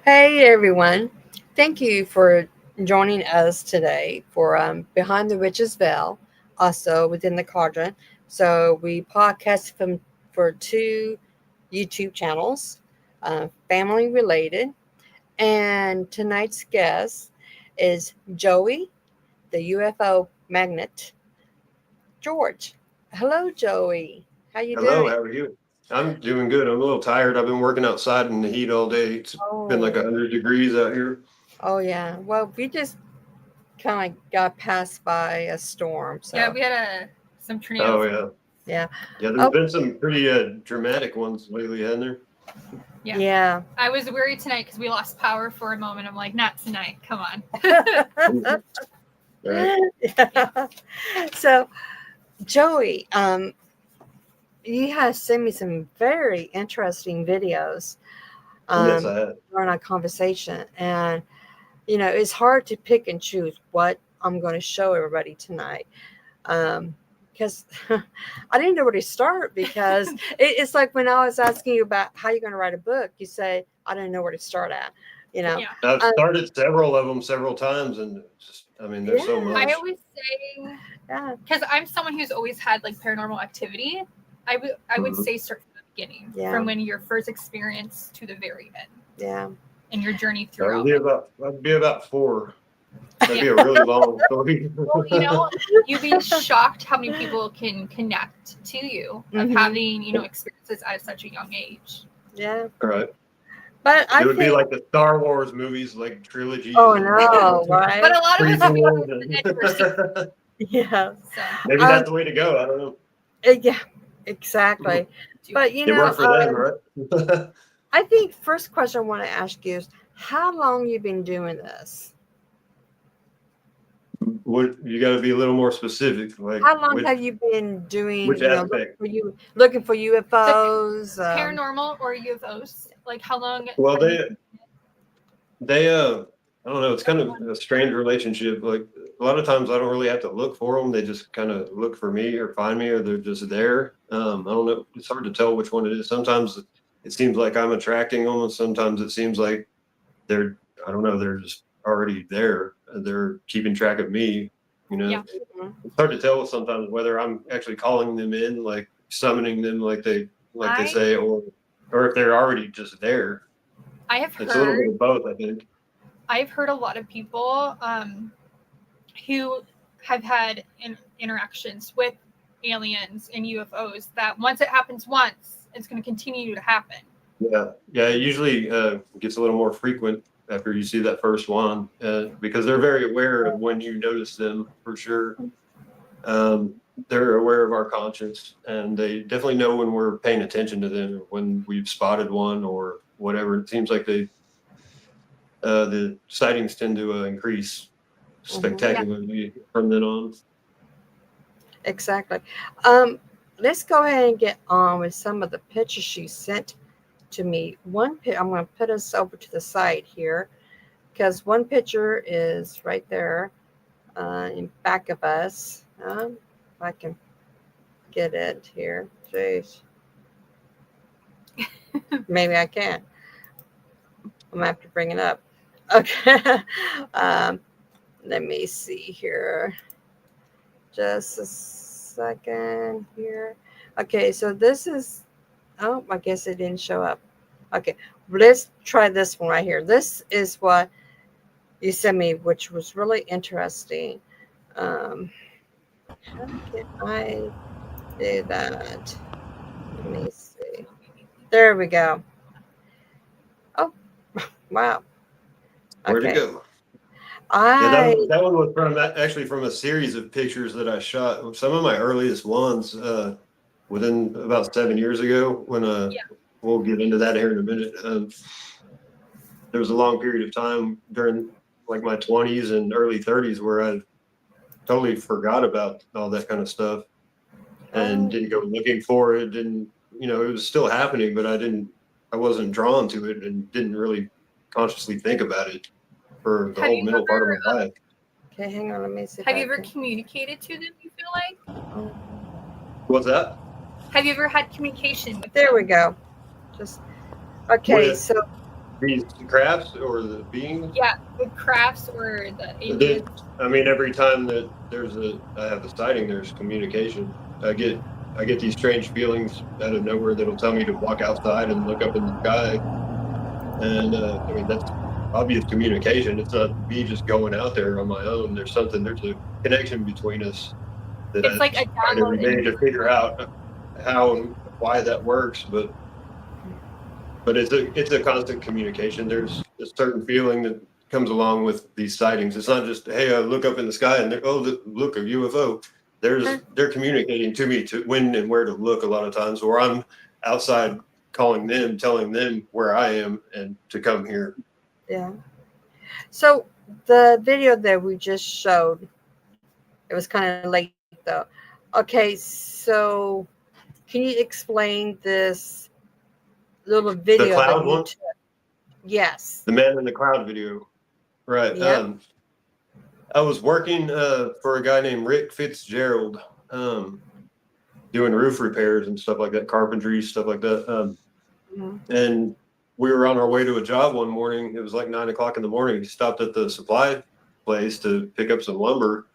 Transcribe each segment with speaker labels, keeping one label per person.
Speaker 1: Hey everyone, thank you for joining us today for Behind the Witch's Veil, also within the Quadrant. So we podcast from for two YouTube channels, family related, and tonight's guest is Joey, the UFO Magnet, George. Hello, Joey. How you
Speaker 2: Hello,
Speaker 1: doing?
Speaker 2: how are you? I'm doing good. I'm a little tired. I've been working outside in the heat all day. It's been like
Speaker 1: Oh,
Speaker 2: 100 degrees out here.
Speaker 1: oh yeah. Well, we just kind of got passed by a storm,
Speaker 3: Yeah,
Speaker 1: so
Speaker 3: we had some
Speaker 2: Oh
Speaker 3: tornadoes.
Speaker 2: yeah.
Speaker 1: yeah.
Speaker 2: Yeah, there's
Speaker 1: Oh,
Speaker 2: been some pretty dramatic ones lately, hasn't there?
Speaker 3: Yeah.
Speaker 1: yeah.
Speaker 3: I was worried tonight because we lost power for a moment. I'm like, not tonight. Come on.
Speaker 2: Right.
Speaker 1: Yeah. So, Joey, you have sent me some very interesting videos
Speaker 2: Yes,
Speaker 1: um,
Speaker 2: I have.
Speaker 1: during our conversation, and it's hard to pick and choose what I'm going to show everybody tonight. Because I didn't know where to start because it's like when I was asking you about how you're going to write a book, you say, I don't know where to start at, you know?
Speaker 3: Yeah.
Speaker 2: I've
Speaker 1: Um,
Speaker 2: started several of them several times, and just, I mean, there's so
Speaker 1: yeah,
Speaker 3: I
Speaker 2: much.
Speaker 3: always say,
Speaker 1: yeah,
Speaker 3: because I'm someone who's always had like paranormal activity, I would
Speaker 2: Mhm.
Speaker 3: say start from the beginning,
Speaker 1: Yeah.
Speaker 3: from when your first experience to the very end,
Speaker 1: yeah.
Speaker 3: and your journey
Speaker 2: That would
Speaker 3: throughout
Speaker 2: be
Speaker 3: it.
Speaker 2: about four. That'd be
Speaker 3: Yeah.
Speaker 2: a really long story.
Speaker 3: Well, you'd be shocked how many people can connect to you of
Speaker 1: Mhm.
Speaker 3: having, experiences at such a young age.
Speaker 1: Yeah.
Speaker 2: All right.
Speaker 1: But I
Speaker 2: It would be
Speaker 1: think,
Speaker 2: like the Star Wars movies, like trilogies
Speaker 1: oh
Speaker 2: and
Speaker 1: no,
Speaker 3: But
Speaker 1: right?
Speaker 3: a lot of us have
Speaker 2: prequels.
Speaker 3: never seen it,
Speaker 2: And
Speaker 1: Yeah.
Speaker 3: so
Speaker 2: maybe that's the way to go. I don't know.
Speaker 1: Yeah, exactly.
Speaker 3: do
Speaker 1: But,
Speaker 3: it.
Speaker 2: It worked for them, right?
Speaker 1: I think first question I want to ask you is how long you been doing this?
Speaker 2: What you got to be a little more specific, like
Speaker 1: How long have you been doing,
Speaker 2: which aspect?
Speaker 1: looking for UFOs?
Speaker 3: Paranormal or UFOs? Like how long
Speaker 2: Well,
Speaker 3: have you
Speaker 2: they I don't know. It's kind of a strange relationship. Like a lot of times, I don't really have to look for them. They just kind of look for me or find me, or they're just there. I don't know. It's hard to tell which one it is. Sometimes it seems like I'm attracting them, and sometimes it seems like they're I don't know. They're just already there. They're keeping track of me. You know.
Speaker 3: Yeah.
Speaker 1: Mhm.
Speaker 2: It's hard to tell sometimes whether I'm actually calling them in, like summoning them, like they
Speaker 3: I
Speaker 2: say, or if they're already just there.
Speaker 3: I have
Speaker 2: It's a little bit
Speaker 3: heard
Speaker 2: of both, I think.
Speaker 3: I've heard a lot of people who have had interactions with aliens and UFOs that once it happens once, it's going to continue to happen.
Speaker 2: Yeah, yeah. It usually gets a little more frequent after you see that first one because they're very aware of when you notice them for sure. Um, they're aware of our conscience, and they definitely know when we're paying attention to them, or when we've spotted one, or whatever. It seems like the sightings tend to increase
Speaker 1: Mhm.
Speaker 3: Yeah.
Speaker 2: spectacularly from then on.
Speaker 1: Exactly. Um, let's go ahead and get on with some of the pictures you sent to me. I'm going to put us over to the side here because one picture is right there in back of us. If I can get it here. Jeez. Maybe I can. I'm gonna have to bring it up. Okay. um, let me see here. Just a second here. Okay, so this is. Oh, I guess it didn't show up. Okay, let's try this one right here. This is what you sent me, which was really interesting. How can I do that? Let me see. There we go. Oh, wow.
Speaker 2: Where'd it
Speaker 1: Okay.
Speaker 2: go? Yeah,
Speaker 1: I
Speaker 2: that one was actually from a series of pictures that I shot. Some of my earliest ones within about 7 years ago. When
Speaker 3: Yeah.
Speaker 2: we'll get into that here in a minute. There was a long period of time during like my 20s and early 30s where I totally forgot about all that kind of stuff and
Speaker 1: oh,
Speaker 2: didn't go looking for it. Didn't it was still happening, but I wasn't drawn to it and didn't really consciously think about it for the
Speaker 3: Have
Speaker 2: whole
Speaker 3: you
Speaker 2: middle part of
Speaker 3: ever
Speaker 2: my life.
Speaker 1: okay. Hang on. Let me see if
Speaker 3: have you
Speaker 1: I
Speaker 3: ever
Speaker 1: can.
Speaker 3: communicated to them? You feel like
Speaker 1: Oh,
Speaker 2: What's that?
Speaker 3: have you ever had communication with
Speaker 1: there we
Speaker 3: them?
Speaker 1: go. Just okay.
Speaker 2: With
Speaker 1: So
Speaker 2: These crafts or the beings?
Speaker 3: Yeah, the crafts or the aliens.
Speaker 2: I mean, every time that I have a sighting, there's communication. I get these strange feelings out of nowhere that'll tell me to walk outside and look up in the sky. And I mean, that's obvious communication. It's not me just going out there on my own. There's a connection between us that
Speaker 3: It's
Speaker 2: I
Speaker 3: like a
Speaker 2: find every
Speaker 3: download
Speaker 2: day
Speaker 3: in
Speaker 2: to figure out how and why that works. But it's a constant communication. There's a certain feeling that comes along with these sightings. It's not just, hey, I look up in the sky and look, a UFO. They're communicating to me to when and where to look a lot of times, or I'm outside calling them, telling them where I am and to come here.
Speaker 1: Yeah. So the video that we just showed, it was kind of late though. Okay, so can you explain this little video that
Speaker 2: cloud
Speaker 1: you
Speaker 2: one?
Speaker 1: took? Yes.
Speaker 2: The man in the cloud video. Right.
Speaker 1: Yeah.
Speaker 2: I was working for a guy named Rick Fitzgerald, doing roof repairs and stuff like that, carpentry, stuff like that. And we were on our way to a job one morning. It was like 9 o'clock in the morning. He stopped at the supply place to pick up some lumber.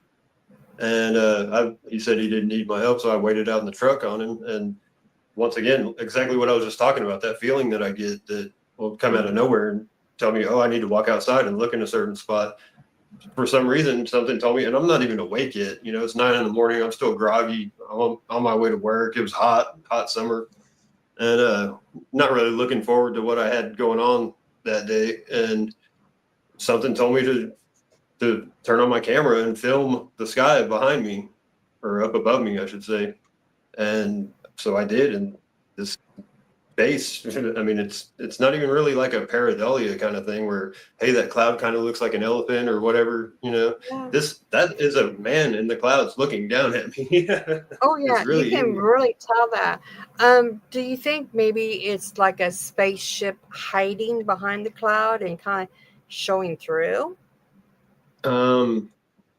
Speaker 2: And he said he didn't need my help, so I waited out in the truck on him. And once again, exactly what I was just talking about, that feeling that I get that will come out of nowhere and tell me, oh, I need to walk outside and look in a certain spot. For some reason, something told me, and I'm not even awake yet. You know, it's 9 in the morning. I'm still groggy. I'm on my way to work. It was hot summer. And not really looking forward to what I had going on that day. And something told me to turn on my camera and film the sky behind me, or up above me, I should say. And so I did. And this base, I mean, it's not even really like a pareidolia kind of thing where, hey, that cloud kind of looks like an elephant or whatever, you know.
Speaker 1: Yeah.
Speaker 2: That is a man in the clouds looking down at me.
Speaker 1: Oh yeah,
Speaker 2: really
Speaker 1: you can really tell that. Do you think maybe it's like a spaceship hiding behind the cloud and kind of showing through?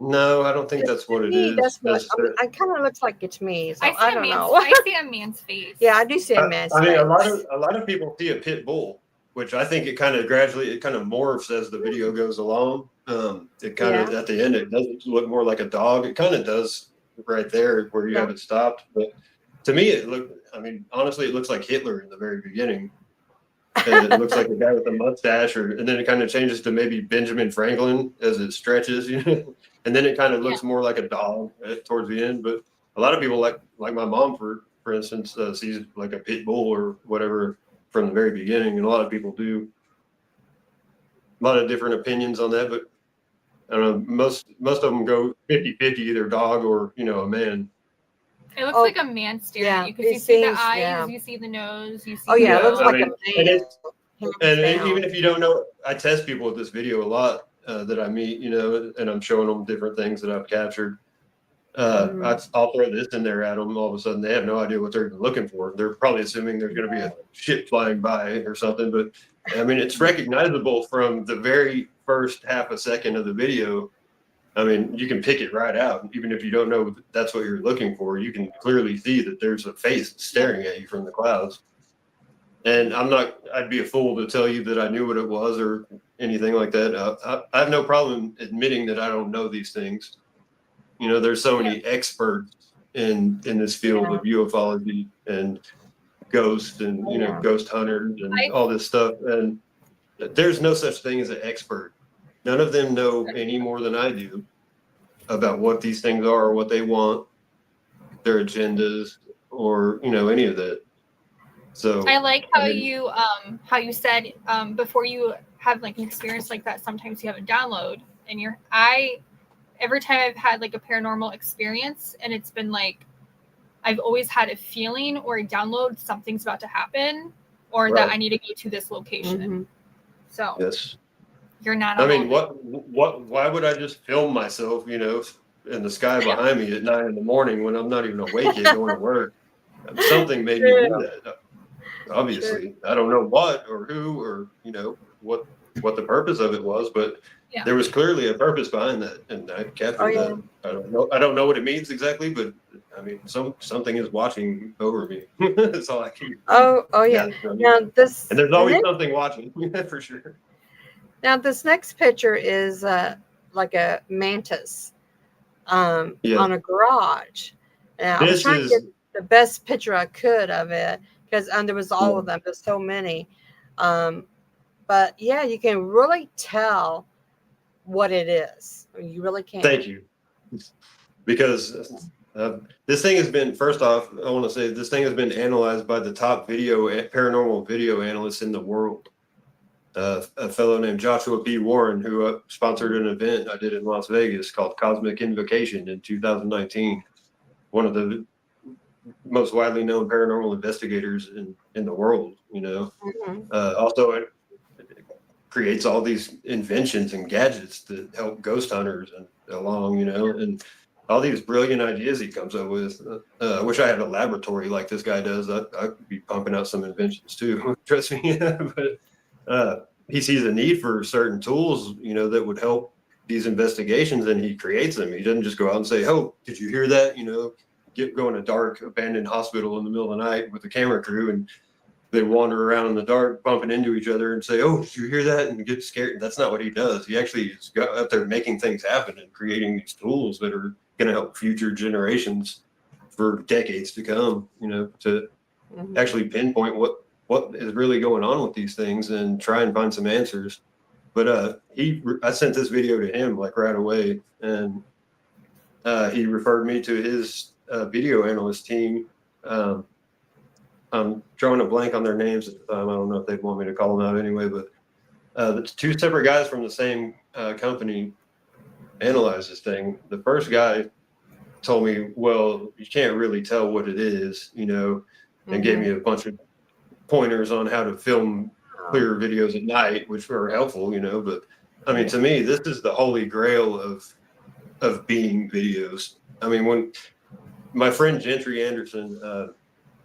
Speaker 2: No, I don't think
Speaker 1: Just
Speaker 2: that's what
Speaker 1: to
Speaker 2: it
Speaker 1: me,
Speaker 2: is.
Speaker 1: that's what I mean. It kind of looks like it to me, so I don't know.
Speaker 3: I see a man's face.
Speaker 1: Yeah, I do see a man's
Speaker 2: I mean, a
Speaker 1: face.
Speaker 2: lot of people see a pit bull, which I think it kind of morphs as the video goes along. It kind of at the end, it doesn't look more like a dog. It kind of does right there where you have it stopped. But to me, I mean, honestly, it looks like Hitler in the very beginning. And it looks like a guy with a mustache, and then it kind of changes to maybe Benjamin Franklin as it stretches, you know? And then it kind of looks more like a dog towards the end. But a lot of people, like my mom, for instance, sees like a pit bull or whatever from the very beginning, and a lot of people do. A lot of different opinions on that, but I don't know. Most of them go 50-50, either dog or a man.
Speaker 3: It looks like a man staring at you because you see the eyes, you see the nose, you see.
Speaker 1: Oh yeah,
Speaker 3: it
Speaker 1: looks like a man.
Speaker 2: And even if you don't know, I test people with this video a lot that I meet, and I'm showing them different things that I've captured. I'll throw this in there at them. All of a sudden, they have no idea what they're even looking for. They're probably assuming there's going to be a ship flying by or something. But I mean, it's recognizable from the very first half a second of the video. I mean, you can pick it right out. Even if you don't know that's what you're looking for, you can clearly see that there's a face staring at you from the clouds. And I'd be a fool to tell you that I knew what it was or anything like that. I have no problem admitting that I don't know these things. There's so many experts in this field of ufology and ghosts and, ghost hunters and all this stuff. And there's no such thing as an expert. None of them know any more than I do about what these things are or what they want, their agendas, or, any of that. So
Speaker 3: I like how you said before you have like an experience like that, sometimes you have a download and every time I've had like a paranormal experience and it's been like I've always had a feeling or a download something's about to happen or that I need to go to this location. So
Speaker 2: yes.
Speaker 3: You're not.
Speaker 2: I mean, why would I just film myself, in the sky behind me at 9 a.m. when I'm not even awake yet going to work? Something made me do that. Obviously, I don't know what or who or what what the purpose of it was, but
Speaker 3: Yeah.
Speaker 2: there was clearly a purpose behind that, and I captured that. I don't know what it means exactly, but I mean, something is watching over me. That's all I can.
Speaker 1: Oh yeah. Now this,
Speaker 2: and there's always something watching for sure.
Speaker 1: Now this next picture is like a mantis on a garage. And I was trying to get the best picture I could of it because there was all of them. There's so many. But yeah, you can really tell what it is. You really can.
Speaker 2: Thank you. Because this thing has been, first off, I want to say this thing has been analyzed by the top paranormal video analysts in the world. A fellow named Joshua P. Warren, who sponsored an event I did in Las Vegas called Cosmic Invocation in 2019. One of the most widely known paranormal investigators in the world, Also, it creates all these inventions and gadgets that help ghost hunters and along, and all these brilliant ideas he comes up with. I wish I had a laboratory like this guy does. I could be pumping out some inventions too. Trust me. But he sees a need for certain tools, that would help these investigations, and he creates them. He doesn't just go out and say, "Oh, did you hear that?" Go in a dark, abandoned hospital in the middle of the night with a camera crew, and they wander around in the dark, bumping into each other and say, "Oh, did you hear that?" and get scared. That's not what he does. He actually is out there making things happen and creating these tools that are going to help future generations for decades to come, to actually pinpoint what is really going on with these things and try and find some answers. But I sent this video to him like right away, and he referred me to his video analyst team. I'm drawing a blank on their names at the time. I don't know if they'd want me to call them out anyway, but the two separate guys from the same company analyzed this thing. The first guy told me, "Well, you can't really tell what it is," and gave me a bunch of pointers on how to film clear videos at night, which were helpful, But I mean, to me, this is the holy grail of being videos. I mean, when my friend Gentry Anderson,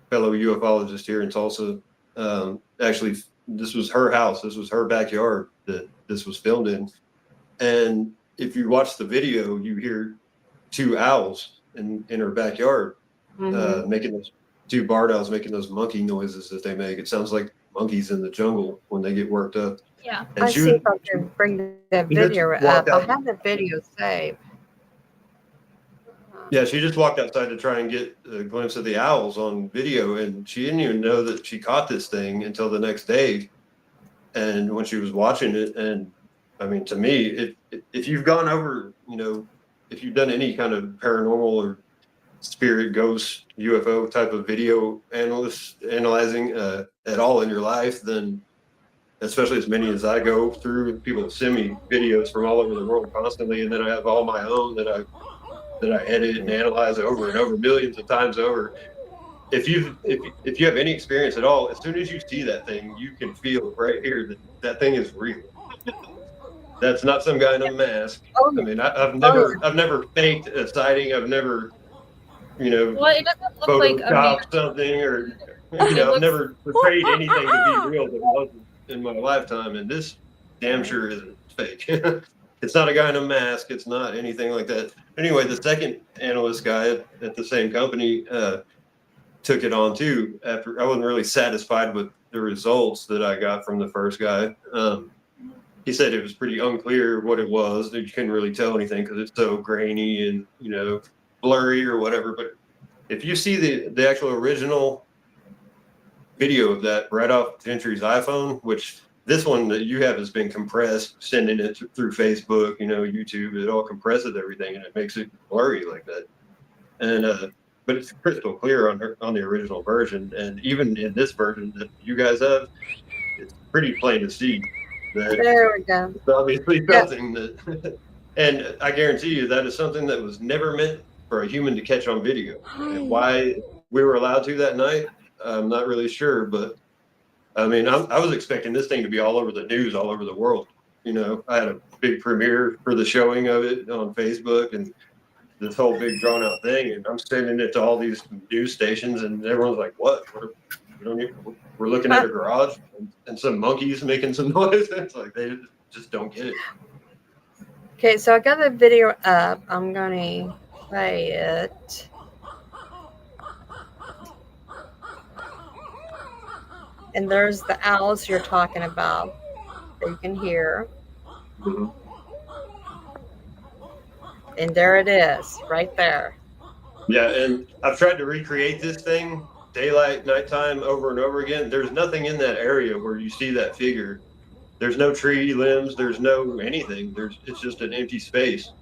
Speaker 2: fellow ufologist here in Tulsa, actually, this was her house. This was her backyard that this was filmed in. And if you watch the video, you hear two owls in her backyard making those two barred owls making those monkey noises that they make. It sounds like monkeys in the jungle when they get worked up.
Speaker 3: Yeah.
Speaker 2: And
Speaker 1: I see if I can bring that video up. I have the video saved.
Speaker 2: Yeah, she just walked outside to try and get a glimpse of the owls on video, and she didn't even know that she caught this thing until the next day. And when she was watching it, and I mean, to me, if you've gone over, if you've done any kind of paranormal or spirit, ghost, UFO type of video analyzing at all in your life, then especially as many as I go through, people send me videos from all over the world constantly, and then I have all my own that I edit and analyze over and over millions of times over. If you have any experience at all, as soon as you see that thing, you can feel right here that thing is real. That's not some guy in a mask. I mean, I've never faked a sighting. I've never,
Speaker 3: well, it doesn't look like
Speaker 2: something, or I've never portrayed anything to be real that wasn't in my lifetime, and this damn sure isn't fake. It's not a guy in a mask. It's not anything like that. Anyway, the second analyst guy at the same company took it on too. After I wasn't really satisfied with the results that I got from the first guy. He said it was pretty unclear what it was. That you couldn't really tell anything because it's so grainy and blurry or whatever. But if you see the actual original video of that right off Gentry's iPhone, which this one that you have has been compressed, sending it through Facebook, YouTube, it all compresses everything and it makes it blurry like that. And but it's crystal clear on the original version, and even in this version that you guys have, it's pretty plain to see that
Speaker 1: there we go.
Speaker 2: It's obviously something that, and I guarantee you that is something that was never meant for a human to catch on video. And why we were allowed to that night, I'm not really sure, but I mean, I was expecting this thing to be all over the news, all over the world. I had a big premiere for the showing of it on Facebook and this whole big drawn out thing. And I'm sending it to all these news stations and everyone's like, what We're looking at a garage and some monkeys making some noise. It's like they just don't get it.
Speaker 1: Okay, so I got the video up. I'm going to play it. And there's the owls you're talking about that you can hear.
Speaker 2: Mm-hmm.
Speaker 1: And there it is, right there.
Speaker 2: Yeah, and I've tried to recreate this thing daylight, nighttime, over and over again. There's nothing in that area where you see that figure. There's no tree limbs. There's no anything. It's just an empty space.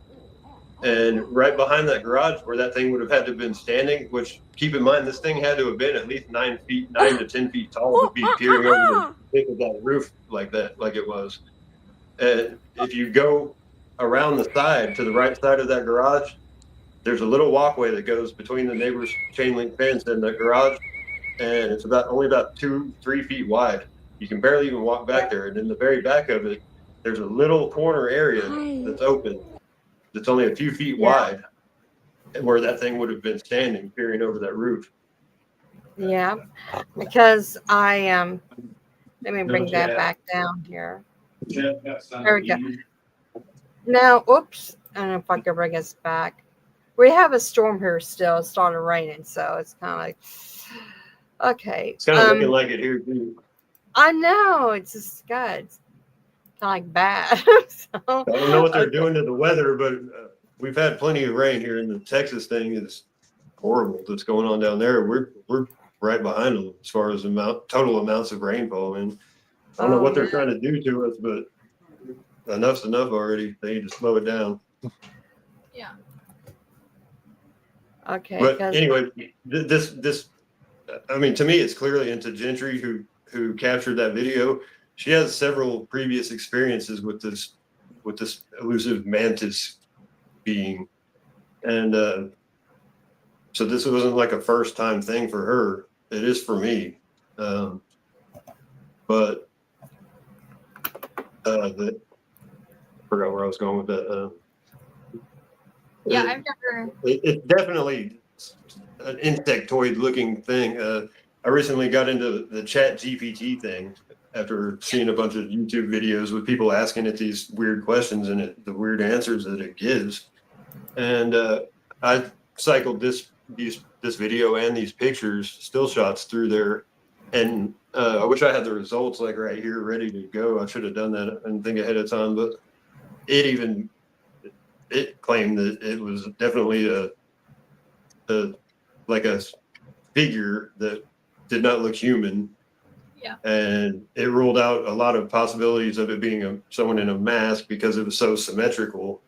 Speaker 2: And right behind that garage where that thing would have had to have been standing, which keep in mind, this thing had to have been at least 9 to 10 feet tall to be peering over the tip of that roof like that, like it was. And if you go around the side to the right side of that garage, there's a little walkway that goes between the neighbor's chain link fence and the garage. And it's only about 2-3 feet wide. You can barely even walk back there. And in the very back of it, there's a little corner area that's open. That's only a few feet wide, where that thing would have been standing, peering over that roof.
Speaker 1: Yeah, because let me bring that back down here. There we go. Now, oops, I don't know if I can bring us back. We have a storm here still. It started raining, so it's kind of like, okay.
Speaker 2: It's kind of looking like it here, too.
Speaker 1: I know, it's just good. It's kind of like bad. So,
Speaker 2: I don't know what they're doing to the weather, but we've had plenty of rain here, and the Texas thing is horrible that's going on down there. We're right behind them as far as total amounts of rainfall. I mean, I don't know what they're trying to do to us, but enough's enough already. They need to slow it down.
Speaker 3: Yeah.
Speaker 1: Okay.
Speaker 2: But anyway, this, I mean, to me, it's clearly into Gentry who captured that video. She has several previous experiences with this elusive mantis being, and so this wasn't like a first time thing for her. It is for me, but I forgot where I was going with that.
Speaker 3: Yeah, I've never.
Speaker 2: It's definitely an insectoid looking thing. I recently got into the Chat GPT thing after seeing a bunch of YouTube videos with people asking it these weird questions and the weird answers that it gives. And I cycled this video and these pictures, still shots through there. And I wish I had the results like right here ready to go. I should have done that and think ahead of time, but it claimed that it was definitely like a figure that did not look human.
Speaker 3: Yeah.
Speaker 2: And it ruled out a lot of possibilities of it being someone in a mask because it was so symmetrical.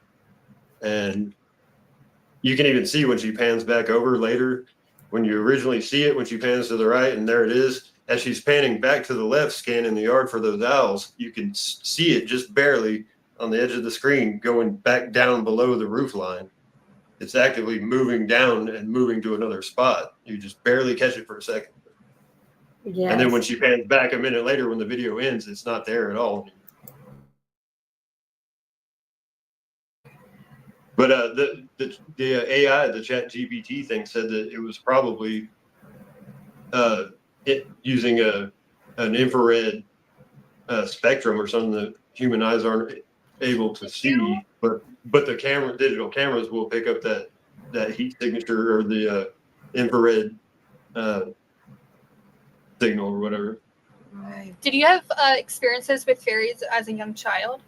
Speaker 2: And you can even see when she pans back over later, when you originally see it, when she pans to the right, and there it is. As she's panning back to the left, scanning the yard for those owls, you can see it just barely on the edge of the screen going back down below the roof line. It's actively moving down and moving to another spot. You just barely catch it for a second.
Speaker 1: yes.
Speaker 2: And then when she pans back a minute later, when the video ends, it's not there at all. But the AI, the Chat GPT thing, said that it was probably it using an infrared spectrum or something that human eyes aren't able to see, but the digital cameras will pick up that heat signature or the infrared signal or whatever.
Speaker 1: Right.
Speaker 3: Did you have experiences with fairies as a young child?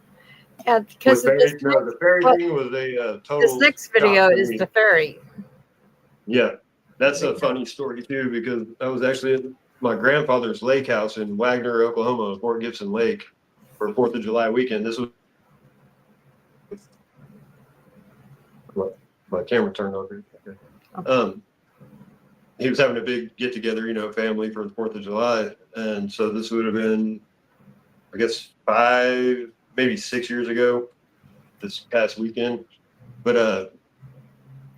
Speaker 1: Yeah, because of this,
Speaker 2: the fairy thing was a total.
Speaker 1: this next video is
Speaker 2: me.
Speaker 1: the fairy.
Speaker 2: Yeah, that's a funny story too, because I was actually at my grandfather's lake house in Wagner, Oklahoma, Fort Gibson Lake, for 4th of July weekend. This was my camera turned on. Okay. He was having a big get together, family for the 4th of July, and so this would have been, I guess, 5, maybe 6 years ago, this past weekend. But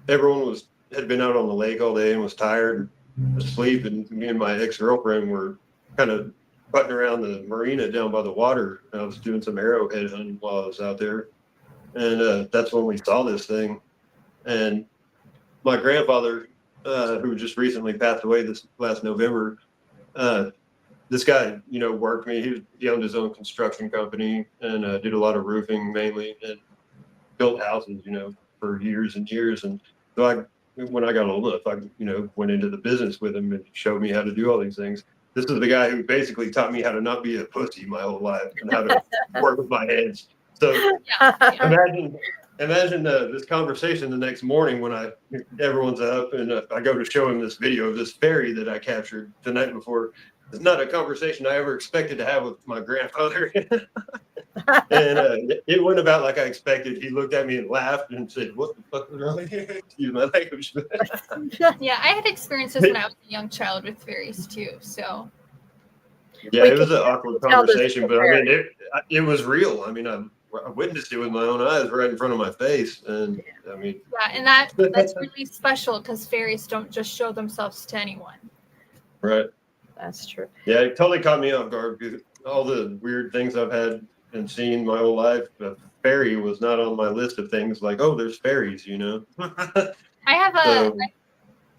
Speaker 2: everyone had been out on the lake all day and was tired, asleep, and me and my ex-girlfriend were kind of putting around the marina down by the water. I was doing some arrowhead hunting while I was out there, and that's when we saw this thing. And my grandfather, who just recently passed away this last November, this guy, worked me. He owned his own construction company and did a lot of roofing mainly and built houses, for years and years. And so when I got old enough, I, went into the business with him and showed me how to do all these things. This is the guy who basically taught me how to not be a pussy my whole life and how to work with my hands. So imagine this conversation the next morning when everyone's up and I go to show him this video of this fairy that I captured the night before. It's not a conversation I ever expected to have with my grandfather. And it went about like I expected. He looked at me and laughed and said, "What the fuck is wrong with you?" Excuse my language.
Speaker 3: Yeah, I had experiences when I was a young child with fairies too. So
Speaker 2: yeah, it was an awkward conversation, but I mean, it was real. I mean, I witnessed it with my own eyes right in front of my face, and I mean,
Speaker 3: yeah, and that's really special because fairies don't just show themselves to anyone.
Speaker 2: Right.
Speaker 1: That's true.
Speaker 2: Yeah, it totally caught me off guard because all the weird things I've had and seen my whole life, a fairy was not on my list of things like, oh, there's fairies,
Speaker 3: I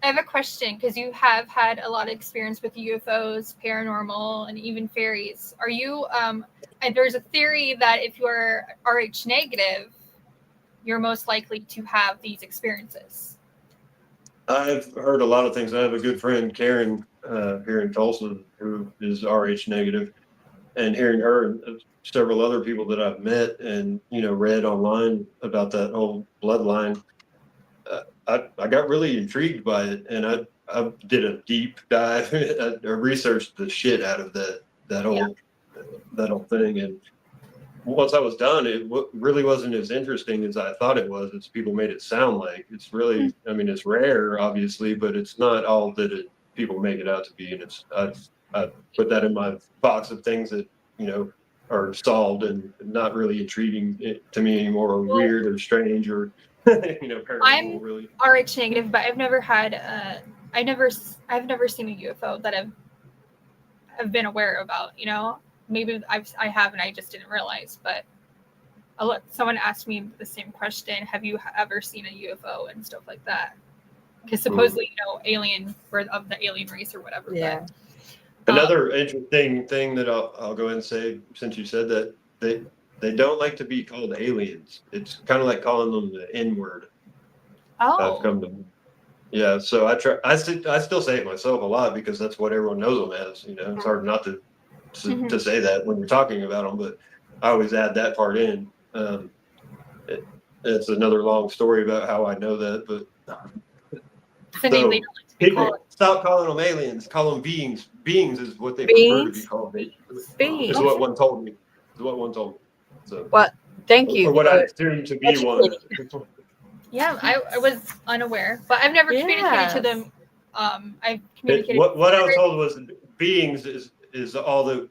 Speaker 3: have a question because you have had a lot of experience with UFOs, paranormal, and even fairies. Are you there's a theory that if you're Rh negative, you're most likely to have these experiences.
Speaker 2: I've heard a lot of things. I have a good friend, Karen, here in Tulsa, who is Rh negative, and hearing her and several other people that I've met and read online about that whole bloodline, I got really intrigued by it, and I did a deep dive. I researched the shit out of that whole thing, and once I was done, it really wasn't as interesting as I thought it was. As people made it sound like. It's really, I mean, it's rare, obviously, but it's not all that people make it out to be. And I put that in my box of things that are solved and not really intriguing to me anymore, or weird or strange or paranormal.
Speaker 3: I'm
Speaker 2: really
Speaker 3: Rh negative, but I've never seen a UFO that I've been aware about. Maybe I have and I just didn't realize. But someone asked me the same question: have you ever seen a UFO and stuff like that? Because supposedly, alien, we're of the alien race or whatever.
Speaker 1: Yeah.
Speaker 3: But,
Speaker 2: another interesting thing that I'll go ahead and say, since you said that, they don't like to be called aliens. It's kind of like calling them the N-word.
Speaker 3: Oh.
Speaker 2: I've come to. Yeah, so I still say it myself a lot because that's what everyone knows them as. It's hard not to say that when you're talking about them, but I always add that part in. It's another long story about how I know that, but so people stop calling them aliens, call them beings. Beings is what they prefer to be called.
Speaker 1: Beings.
Speaker 2: Is what one told me. So
Speaker 1: what? Thank you.
Speaker 2: Or what I assume to be one.
Speaker 3: Yeah, I was unaware, but I've never communicated to them. I've communicated.
Speaker 2: What I was told was beings is all that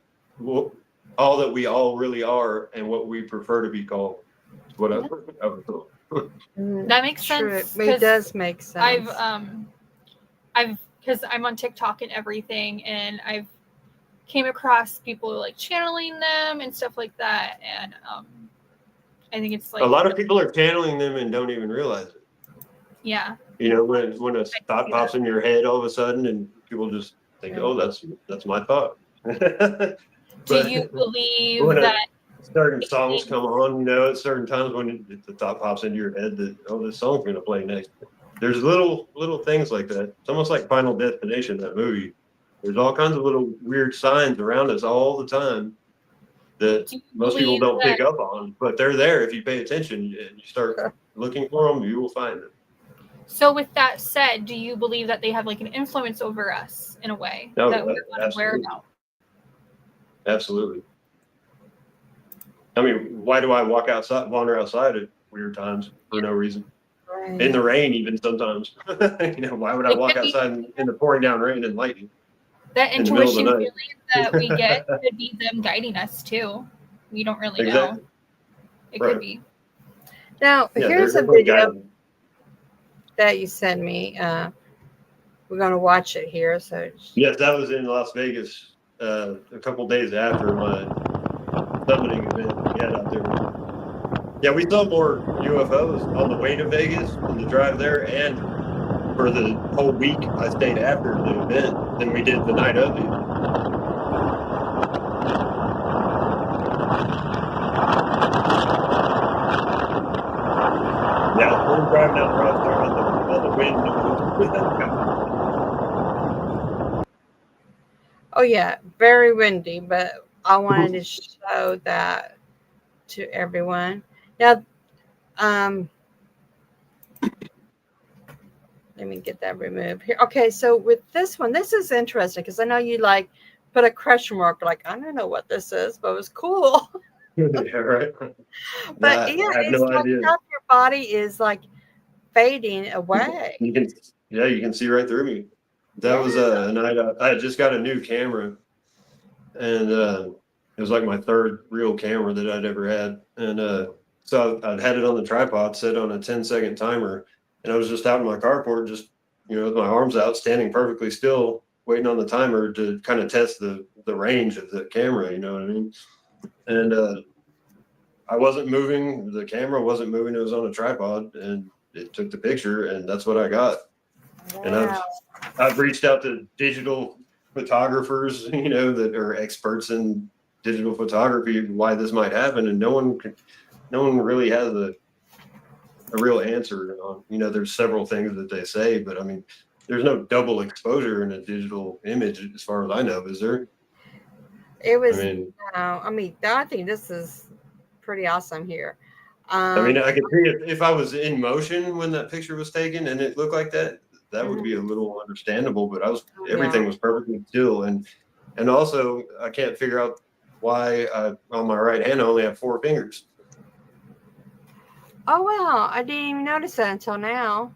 Speaker 2: we all really are, and what we prefer to be called. What I was told.
Speaker 3: That makes sense.
Speaker 1: It does make sense.
Speaker 3: I've because I'm on TikTok and everything, and I've came across people like channeling them and stuff like that, and I think it's like
Speaker 2: a lot of people are channeling them and don't even realize it.
Speaker 3: Yeah.
Speaker 2: When a thought pops in your head all of a sudden, and people just think, "Oh, that's my thought."
Speaker 3: Do you believe that
Speaker 2: certain songs come on, at certain times when the thought pops into your head that, "Oh, this song's going to play next." There's little things like that. It's almost like Final Destination, that movie. There's all kinds of little weird signs around us all the time that most people don't pick up on, but they're there if you pay attention and you start looking for them. You will find them.
Speaker 3: So, with that said, do you believe that they have like an influence over us in a way that we're unaware about?
Speaker 2: Absolutely. I mean, why do I wander outside at weird times for no reason? Right. In the rain, even sometimes. Why would I walk outside in the pouring down rain and lightning?
Speaker 3: That intuition feeling that we get could be them guiding us too. We don't really know. It could be.
Speaker 1: Now, here's a video that you sent me. We're going to watch it here. So
Speaker 2: yes, that was in Las Vegas a couple days after my summiting event we had out there. Yeah, we saw more UFOs on the way to Vegas, on the drive there, and for the whole week I stayed after the event than we did the night of it. Yeah, we're driving down the road, talking about all the wind.
Speaker 1: Oh yeah, very windy, but I wanted to show that to everyone. Now, let me get that removed here. Okay, so with this one, this is interesting because I know you like put a question mark, like I don't know what this is, but it was cool.
Speaker 2: Yeah, right.
Speaker 1: But
Speaker 2: Nah,
Speaker 1: yeah,
Speaker 2: I have
Speaker 1: it's
Speaker 2: no
Speaker 1: like
Speaker 2: idea.
Speaker 1: half your body is like fading away.
Speaker 2: You can see right through me. That was
Speaker 1: Yeah.
Speaker 2: a night I had just got a new camera, and it was like my third real camera that I'd ever had, and so I'd had it on the tripod, set on a 10-second timer, and I was just out in my carport, just with my arms out, standing perfectly still, waiting on the timer to kind of test the range of the camera. You know what I mean? And I wasn't moving. The camera wasn't moving. It was on a tripod, and it took the picture, and that's what I got. And
Speaker 1: Wow.
Speaker 2: I've reached out to digital photographers, that are experts in digital photography, why this might happen, and no one really has a real answer on. There's several things that they say, but I mean, there's no double exposure in a digital image, as far as I know, is there?
Speaker 1: It was,
Speaker 2: I mean,
Speaker 1: I think this is pretty awesome here.
Speaker 2: I mean, I could see if I was in motion when that picture was taken and it looked like that, that would be a little understandable. But everything was perfectly still, and also I can't figure out why on my right hand I only have 4 fingers.
Speaker 1: Oh wow, I didn't even notice that until now.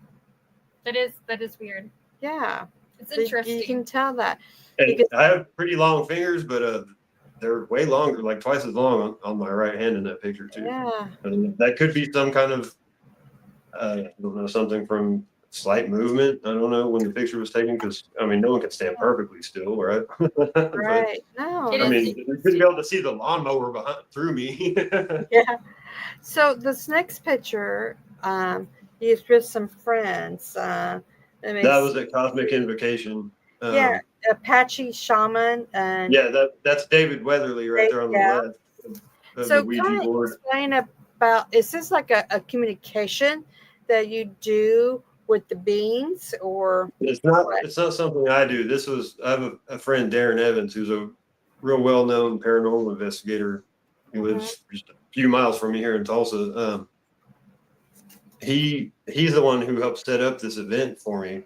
Speaker 3: That is weird.
Speaker 1: Yeah,
Speaker 3: It's interesting.
Speaker 1: You can tell that.
Speaker 2: And I have pretty long fingers, but they're way longer, like twice as long on my right hand in that picture too.
Speaker 1: Yeah.
Speaker 2: And that could be some kind of I don't know, something from slight movement. I don't know when the picture was taken, because I mean, no one can stand perfectly still, right?
Speaker 1: Right. No.
Speaker 3: It
Speaker 2: I
Speaker 3: is
Speaker 2: mean, you couldn't be able to see the lawnmower through me.
Speaker 1: Yeah. So this next picture, he's with some friends.
Speaker 2: That was at Cosmic Invocation.
Speaker 1: Yeah, Apache shaman and
Speaker 2: Yeah, that's David Weatherly right there on the left of
Speaker 1: so
Speaker 2: the Ouija
Speaker 1: kind of
Speaker 2: board.
Speaker 1: explain about, is this like a communication that you do with the beings, or
Speaker 2: It's not something I do. I have a friend, Darren Evans, who's a real well-known paranormal investigator. He lives just a few miles from me here in Tulsa. He's the one who helped set up this event for me.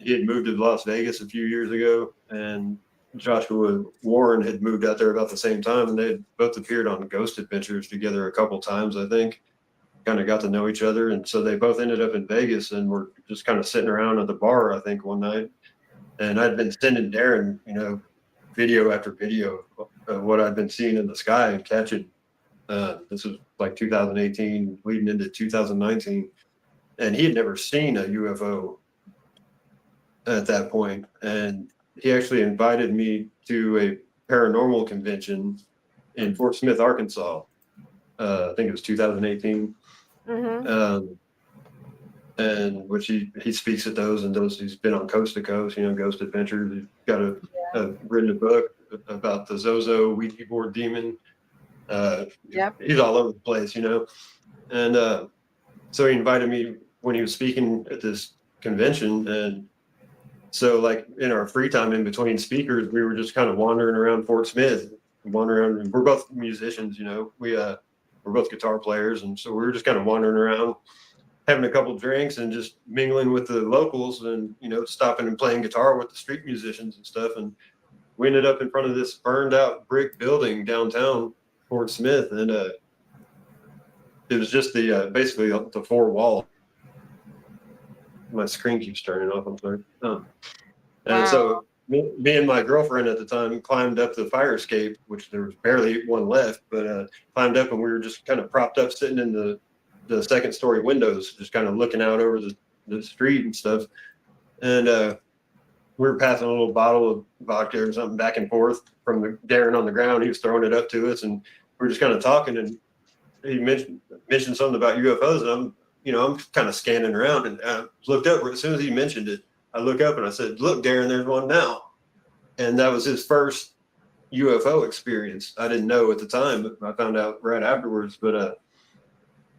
Speaker 2: He had moved to Las Vegas a few years ago, and Joshua Warren had moved out there about the same time, and they had both appeared on Ghost Adventures together a couple times, I think. Kind of got to know each other, and so they both ended up in Vegas, and were just kind of sitting around at the bar, I think, one night. And I'd been sending Darren, video after video of what I'd been seeing in the sky and catching. This was like 2018, leading into 2019, and he had never seen a UFO at that point. And he actually invited me to a paranormal convention in Fort Smith, Arkansas. I think it was 2018. And which he speaks at those, and he's been on Coast to Coast, Ghost Adventures. He's got written a book about the Zozo Ouija board demon. He's all over the place, and so he invited me when he was speaking at this convention. And so, like, in our free time in between speakers, we were just kind of wandering around Fort Smith, we're both musicians, we're both guitar players, and so we were just kind of wandering around, having a couple drinks and just mingling with the locals, and stopping and playing guitar with the street musicians and stuff. And we ended up in front of this burned out brick building downtown Fort Smith, and it was just basically the 4 walls. My screen keeps turning off. I'm sorry. And so me and my girlfriend at the time climbed up the fire escape, which there was barely one left, but climbed up, and we were just kind of propped up, sitting in the second story windows, just kind of looking out over the street and stuff. And we were passing a little bottle of vodka or something back and forth from Darren on the ground. He was throwing it up to us, and we were just kind of talking, and he mentioned something about UFOs, and I'm I'm kind of scanning around and looked up as soon as he mentioned it. I look up and I said, "Look, Darren, there's one now." And that was his first UFO experience. I didn't know at the time, but I found out right afterwards. But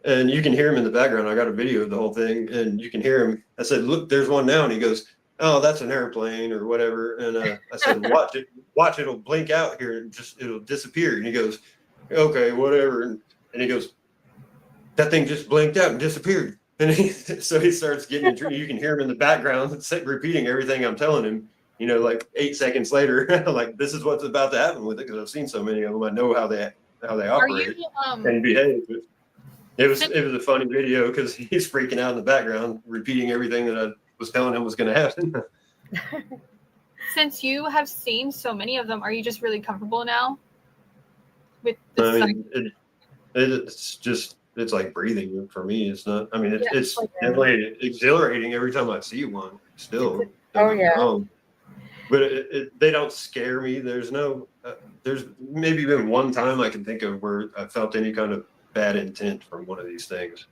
Speaker 2: and you can hear him in the background. I got a video of the whole thing, and you can hear him. I said, "Look, there's one now," and he goes, "Oh, that's an airplane or whatever." And I said, "Watch, it'll blink out here and it'll disappear." And he goes, "Okay, whatever." And he goes, "That thing just blinked out and disappeared." And so he starts getting, you can hear him in the background repeating everything I'm telling him, like 8 seconds later, like this is what's about to happen with it. Cause I've seen so many of them. I know how they operate and behave. It was a funny video because he's freaking out in the background, repeating everything that I was telling him was going to happen.
Speaker 3: Since you have seen so many of them, are you just really comfortable now with
Speaker 2: it's like breathing for me. It's not, it's
Speaker 1: like
Speaker 2: definitely exhilarating every time I see one still.
Speaker 1: Oh, yeah.
Speaker 2: But they don't scare me. There's maybe been one time I can think of where I felt any kind of bad intent from one of these things.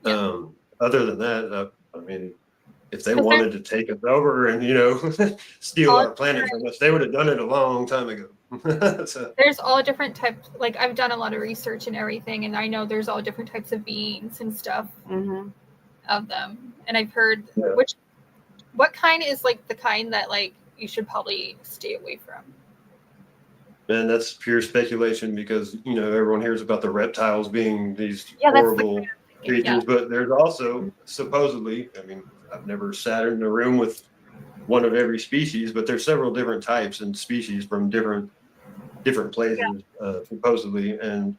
Speaker 2: Other than that, if they wanted to take us over and steal our planet from us, they would have done it a long time ago. So,
Speaker 3: there's all different types. Like I've done a lot of research and everything, and I know there's all different types of beings and stuff of them. And I've heard what kind is like the kind that like you should probably stay away from.
Speaker 2: And that's pure speculation because everyone hears about the reptiles being these horrible creatures, but there's also supposedly, I've never sat in a room with one of every species, but there's several different types and species from different places, supposedly. And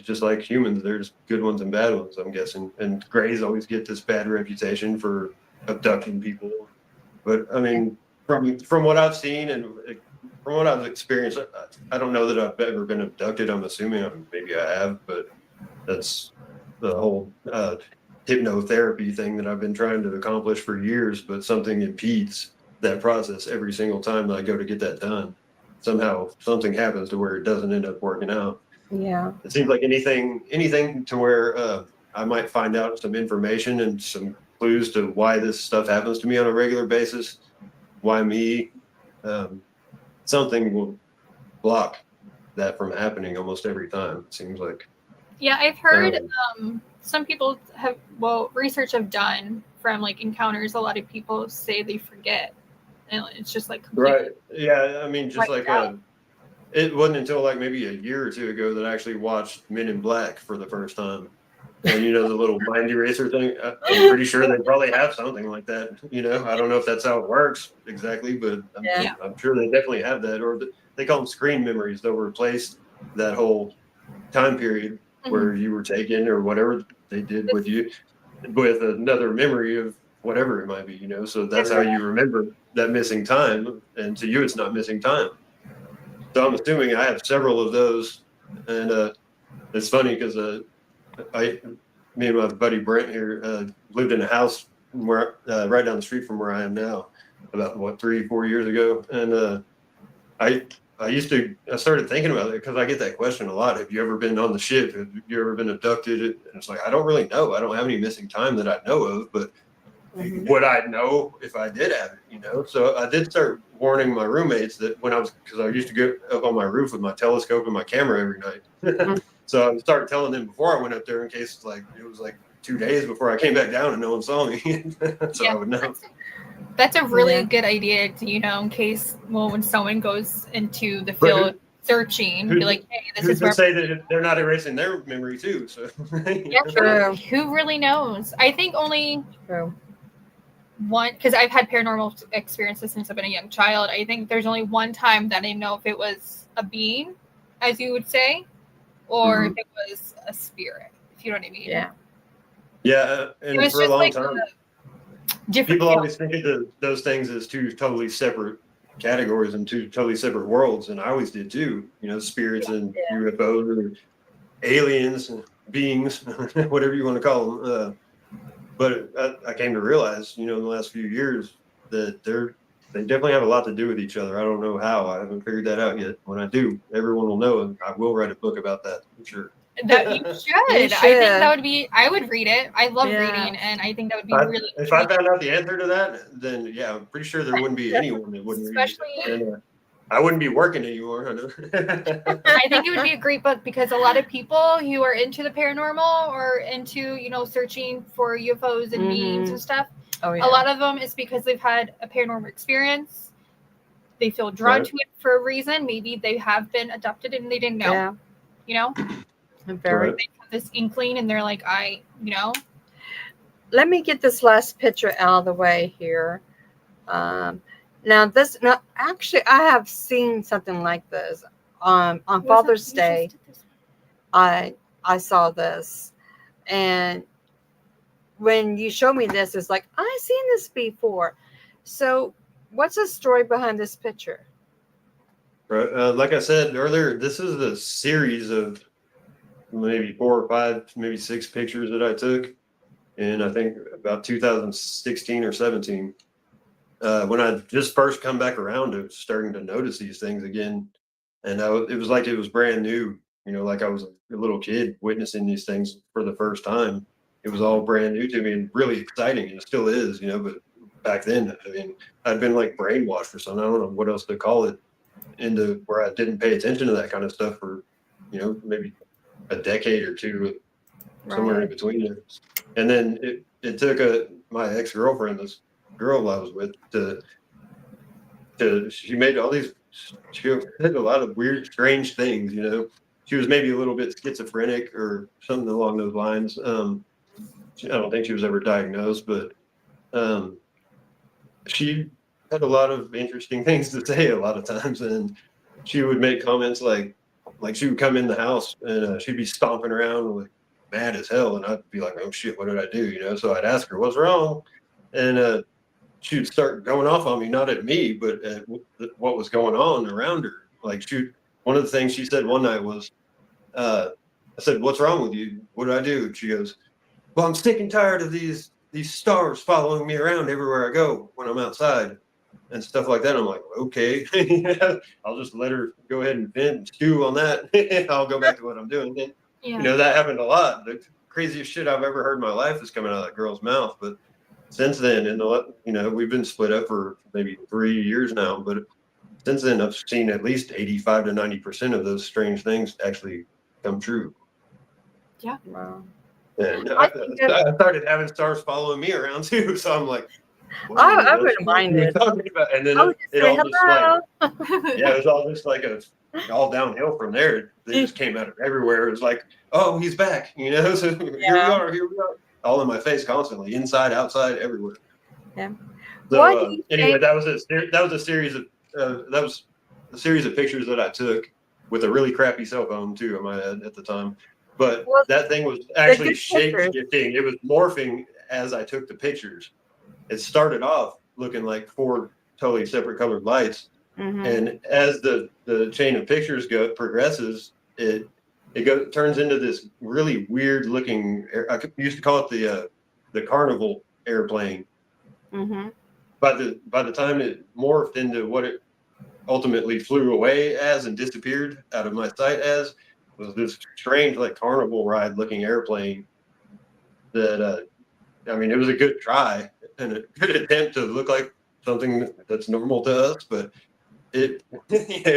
Speaker 2: just like humans, there's good ones and bad ones, I'm guessing. And Greys always get this bad reputation for abducting people. But from what I've seen and from what I've experienced, I don't know that I've ever been abducted. I'm assuming maybe I have, but that's the whole hypnotherapy thing that I've been trying to accomplish for years, but something impedes that process every single time that I go to get that done. Somehow something happens to where it doesn't end up working out.
Speaker 1: Yeah.
Speaker 2: It seems like anything to where I might find out some information and some clues to why this stuff happens to me on a regular basis. Why me? Something will block that from happening almost every time, it seems like.
Speaker 3: Yeah, I've heard some people research I've done from like encounters, a lot of people say they forget. And it's just like
Speaker 2: right. Yeah, just like it wasn't until like maybe a year or two ago that I actually watched Men in Black for the first time. And the little mind eraser thing, I'm pretty sure they probably have something like that. I don't know if that's how it works exactly, but I'm sure they definitely have that. Or they call them screen memories. They'll replace that whole time period where you were taken or whatever they did with you with another memory of whatever it might be, So that's how you remember that missing time. And to you, it's not missing time. So I'm assuming I have several of those. And it's funny because me and my buddy Brent here lived in a house where right down the street from where I am now, about 3-4 years ago, and I started thinking about it because I get that question a lot. Have you ever been on the ship? Have you ever been abducted? And it's like I don't really know. I don't have any missing time that I know of, but would I know if I did have it? So I did start warning my roommates that because I used to go up on my roof with my telescope and my camera every night. So I started telling them before I went up there in case it was like 2 days before I came back down and no one saw me. So I would know.
Speaker 3: That's a really good idea to, in case, when someone goes into the field searching, be like, hey, this is where.
Speaker 2: Say that they're not erasing their memory too. So
Speaker 3: yeah, true. Who really knows? I think only one, because I've had paranormal experiences since I've been a young child. I think there's only one time that I know if it was a being, as you would say, or if it was a spirit, if you know what I mean.
Speaker 1: Yeah.
Speaker 2: Yeah, and for a long time, people
Speaker 3: field.
Speaker 2: always think of those things as two totally separate categories and two totally separate worlds, and I always did too. Spirits and UFOs or aliens, beings, whatever you want to call them. But I came to realize, in the last few years that they definitely have a lot to do with each other. I don't know how. I haven't figured that out yet. When I do, everyone will know, and I will write a book about that, for sure.
Speaker 3: That you should. I think that would be. I would read it. I love reading, and I think that would be really.
Speaker 2: If I found out the answer to that, then yeah, I'm pretty sure there wouldn't be anyone that wouldn't read it. And, I wouldn't be working anymore. I know.
Speaker 3: I think it would be a great book because a lot of people who are into the paranormal or into, searching for UFOs and beings and stuff, a lot of them is because they've had a paranormal experience. They feel drawn to it for a reason. Maybe they have been abducted and they didn't know.
Speaker 1: Yeah.
Speaker 3: They have this inkling and they're like,
Speaker 1: Let me get this last picture out of the way here. Now, actually, I have seen something like this on Father's Day. I saw this, and when you show me this, it's like I've seen this before. So, what's the story behind this picture?
Speaker 2: Right, like I said earlier, this is a series of maybe 4 or 5, maybe 6 pictures that I took, and I think about 2016 or 17. When I just first come back around to starting to notice these things again, and it was like it was brand new, like I was a little kid witnessing these things for the first time. It was all brand new to me and really exciting, and it still is, but back then, I mean, I'd been like brainwashed or something. I don't know what else to call it, into where I didn't pay attention to that kind of stuff for, maybe a decade or two, somewhere in between there. And then it took my ex-girlfriend, this girl I was with, she made all these, she did a lot of weird, strange things, She was maybe a little bit schizophrenic or something along those lines. I don't think she was ever diagnosed, but she had a lot of interesting things to say a lot of times, and she would make comments like she would come in the house and she'd be stomping around like mad as hell, and I'd be like, oh shit, what did I do? So I'd ask her what's wrong, and she would start going off on me, not at me, but at what was going on around her. Like one of the things she said one night was, I said, what's wrong with you? What did I do? And she goes, well, I'm sick and tired of these stars following me around everywhere I go when I'm outside and stuff like that. I'm like, okay, I'll just let her go ahead and vent and stew on that. I'll go back to what I'm doing. And, that happened a lot. The craziest shit I've ever heard in my life is coming out of that girl's mouth. But since then, we've been split up for maybe 3 years now. But since then, I've seen at least 85 to 90% of those strange things actually come true.
Speaker 3: Yeah.
Speaker 1: Wow.
Speaker 2: And I started having stars following me around too. So I'm like,
Speaker 1: I wouldn't mind it.
Speaker 2: And then it all just like, it was all just like all downhill from there. They just came out of everywhere. It was like, oh, he's back, So here we are, all in my face constantly, inside, outside, everywhere.
Speaker 1: Yeah.
Speaker 2: So anyway, that was a series of pictures that I took with a really crappy cell phone too, I might add, at the time. But that thing was actually shape-shifting. It was morphing as I took the pictures. It started off looking like 4 totally separate colored lights. Mm-hmm. And as the chain of pictures progresses, it turns into this really weird looking, I used to call it the carnival airplane. Mm-hmm. By the time it morphed into what it ultimately flew away as and disappeared out of my sight as, was this strange like carnival ride looking airplane that it was a good try and a good attempt to look like something that's normal to us, but it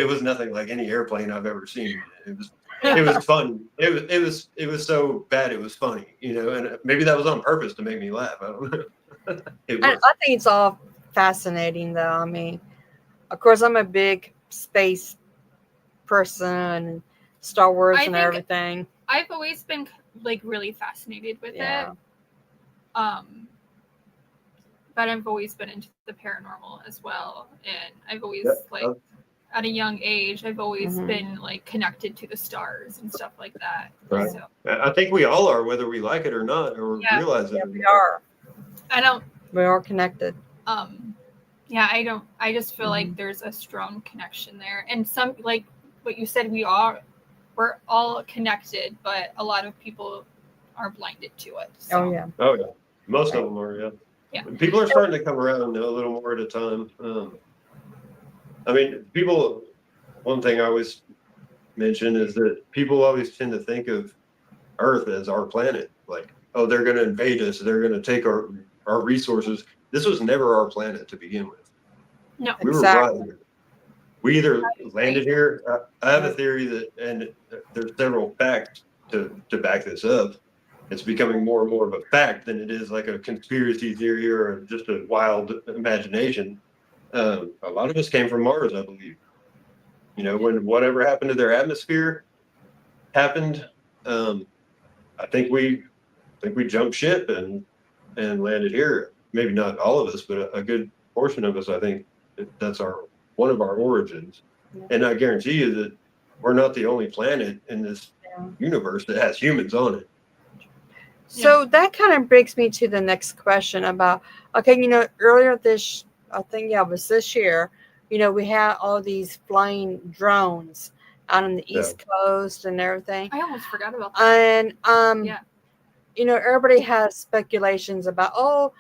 Speaker 2: was nothing like any airplane I've ever seen. It was fun. It was so bad it was funny, and maybe that was on purpose to make me laugh. I don't know.
Speaker 1: I think it's all fascinating though. I mean, of course I'm a big space person, Star Wars and everything.
Speaker 3: I've always been like really fascinated with it. But I've always been into the paranormal as well. And I've always at a young age, I've always been like connected to the stars and stuff like that.
Speaker 2: Right. So, I think we all are, whether we like it or not, or realize it.
Speaker 1: Yeah, we are.
Speaker 3: We
Speaker 1: are connected.
Speaker 3: I just feel like there's a strong connection there. And some, like what you said, we're all connected, but a lot of people are blinded to it. So.
Speaker 2: Oh yeah. Most of them are, yeah. People are starting to come around a little more at a time. One thing I always mention is that people always tend to think of Earth as our planet. Like, oh, they're going to invade us. They're going to take our resources. This was never our planet to begin with.
Speaker 3: No.
Speaker 2: We were brought here. We either landed here. I have a theory that, and there's several facts to back this up. It's becoming more and more of a fact than it is like a conspiracy theory or just a wild imagination. A lot of us came from Mars, I believe. You know, when whatever happened to their atmosphere happened, I think we jumped ship and landed here. Maybe not all of us, but a good portion of us. I think that's one of our origins.
Speaker 1: Yeah.
Speaker 2: And I guarantee you that we're not the only planet in this universe that has humans on it.
Speaker 1: So that kind of brings me to the next question about, okay, you know, earlier this, I think, it was this year, you know, we had all these flying drones out on the East Coast and everything.
Speaker 3: I almost forgot about that.
Speaker 1: And, you know, everybody has speculations about, oh,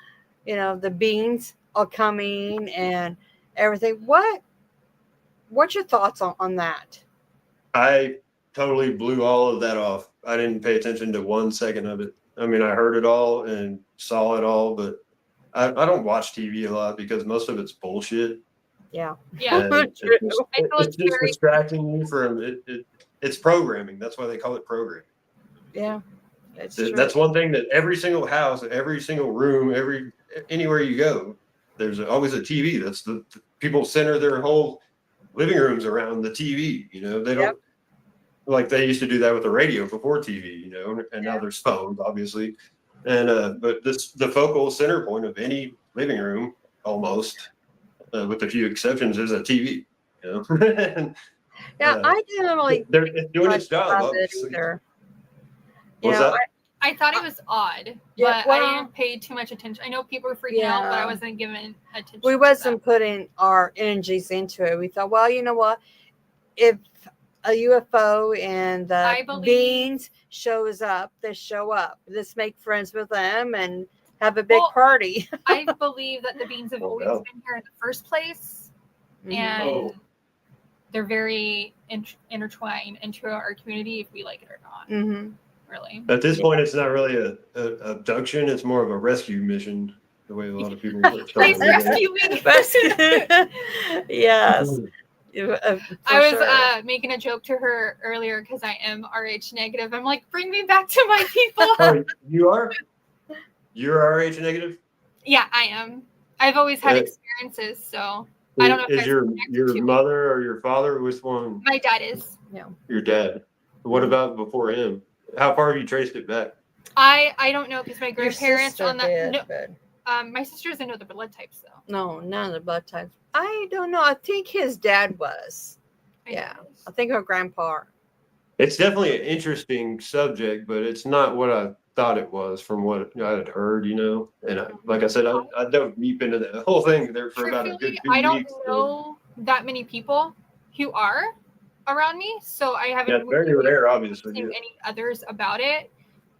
Speaker 1: you know, the beings are coming and everything. What's your thoughts on that?
Speaker 2: I totally blew all of that off. I didn't pay attention to 1 second of it. I mean, I heard it all and saw it all, but I don't watch TV a lot because most of it's bullshit.
Speaker 3: Yeah.
Speaker 2: It's just distracting you from it. It's programming. That's why they call it programming.
Speaker 1: Yeah.
Speaker 2: That's one thing that every single house, every single room, anywhere you go, there's always a TV. That's the people center their whole living rooms around the TV. You know, they don't like they used to do that with the radio before TV. You know, and now there's phones, obviously. And but the focal center point of any living room, almost, with a few exceptions, is a TV. You know. And,
Speaker 1: I didn't really.
Speaker 2: It's doing its job.
Speaker 1: Either.
Speaker 2: What's that?
Speaker 3: I thought it was odd, but I didn't pay too much attention. I know people were freaking out, but I wasn't giving attention.
Speaker 1: We wasn't putting our energies into it. We thought, well, you know what? If a UFO and the beings shows up, they show up. Let's make friends with them and have a big party.
Speaker 3: I believe that the beings have always been here in the first place, and they're very intertwined into our community, if we like it or not.
Speaker 1: Mm-hmm.
Speaker 3: Really.
Speaker 2: At this point, it's not really a abduction; it's more of a rescue mission. The way a lot of people
Speaker 3: please rescue me.
Speaker 1: Yes.
Speaker 3: I was making a joke to her earlier because I am RH negative. I'm like, bring me back to my people.
Speaker 2: Oh, you are? You're RH negative?
Speaker 3: Yeah, I am. I've always had experiences, so I don't know.
Speaker 2: Is your mother or your father? Which one?
Speaker 3: My dad is.
Speaker 1: Yeah.
Speaker 2: Your dad. What about before him? How far have you traced it back?
Speaker 3: I don't know because my grandparents on that.
Speaker 1: Did,
Speaker 3: my sister doesn't know the blood types though.
Speaker 1: No, none of the blood types. I don't know. I think his dad was. I think her grandpa.
Speaker 2: It's definitely an interesting subject, but it's not what I thought it was from what I had heard, you know. And like I said, I dove deep into the whole thing there for about a good 2 weeks.
Speaker 3: I don't know that many people who are around me, so I haven't.
Speaker 2: Yeah, it's very rare, obviously.
Speaker 3: Seen any others about it,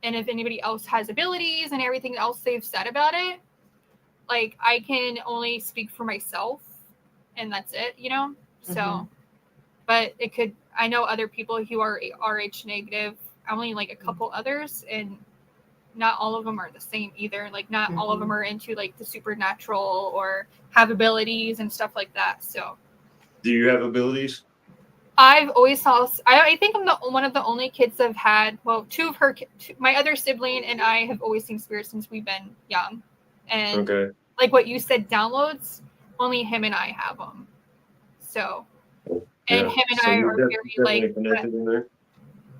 Speaker 3: and if anybody else has abilities and everything else they've said about it, like I can only speak for myself, and that's it, you know. So, but it could. I know other people who are RH negative. Only like a couple others, and not all of them are the same either. Like not all of them are into like the supernatural or have abilities and stuff like that. So,
Speaker 2: do you have abilities?
Speaker 3: I've always saw. I think I'm one of the only kids that have had. Well, my other sibling and I have always seen spirits since we've been young. And like what you said, downloads. Only him and I have them. So, and him and I are very like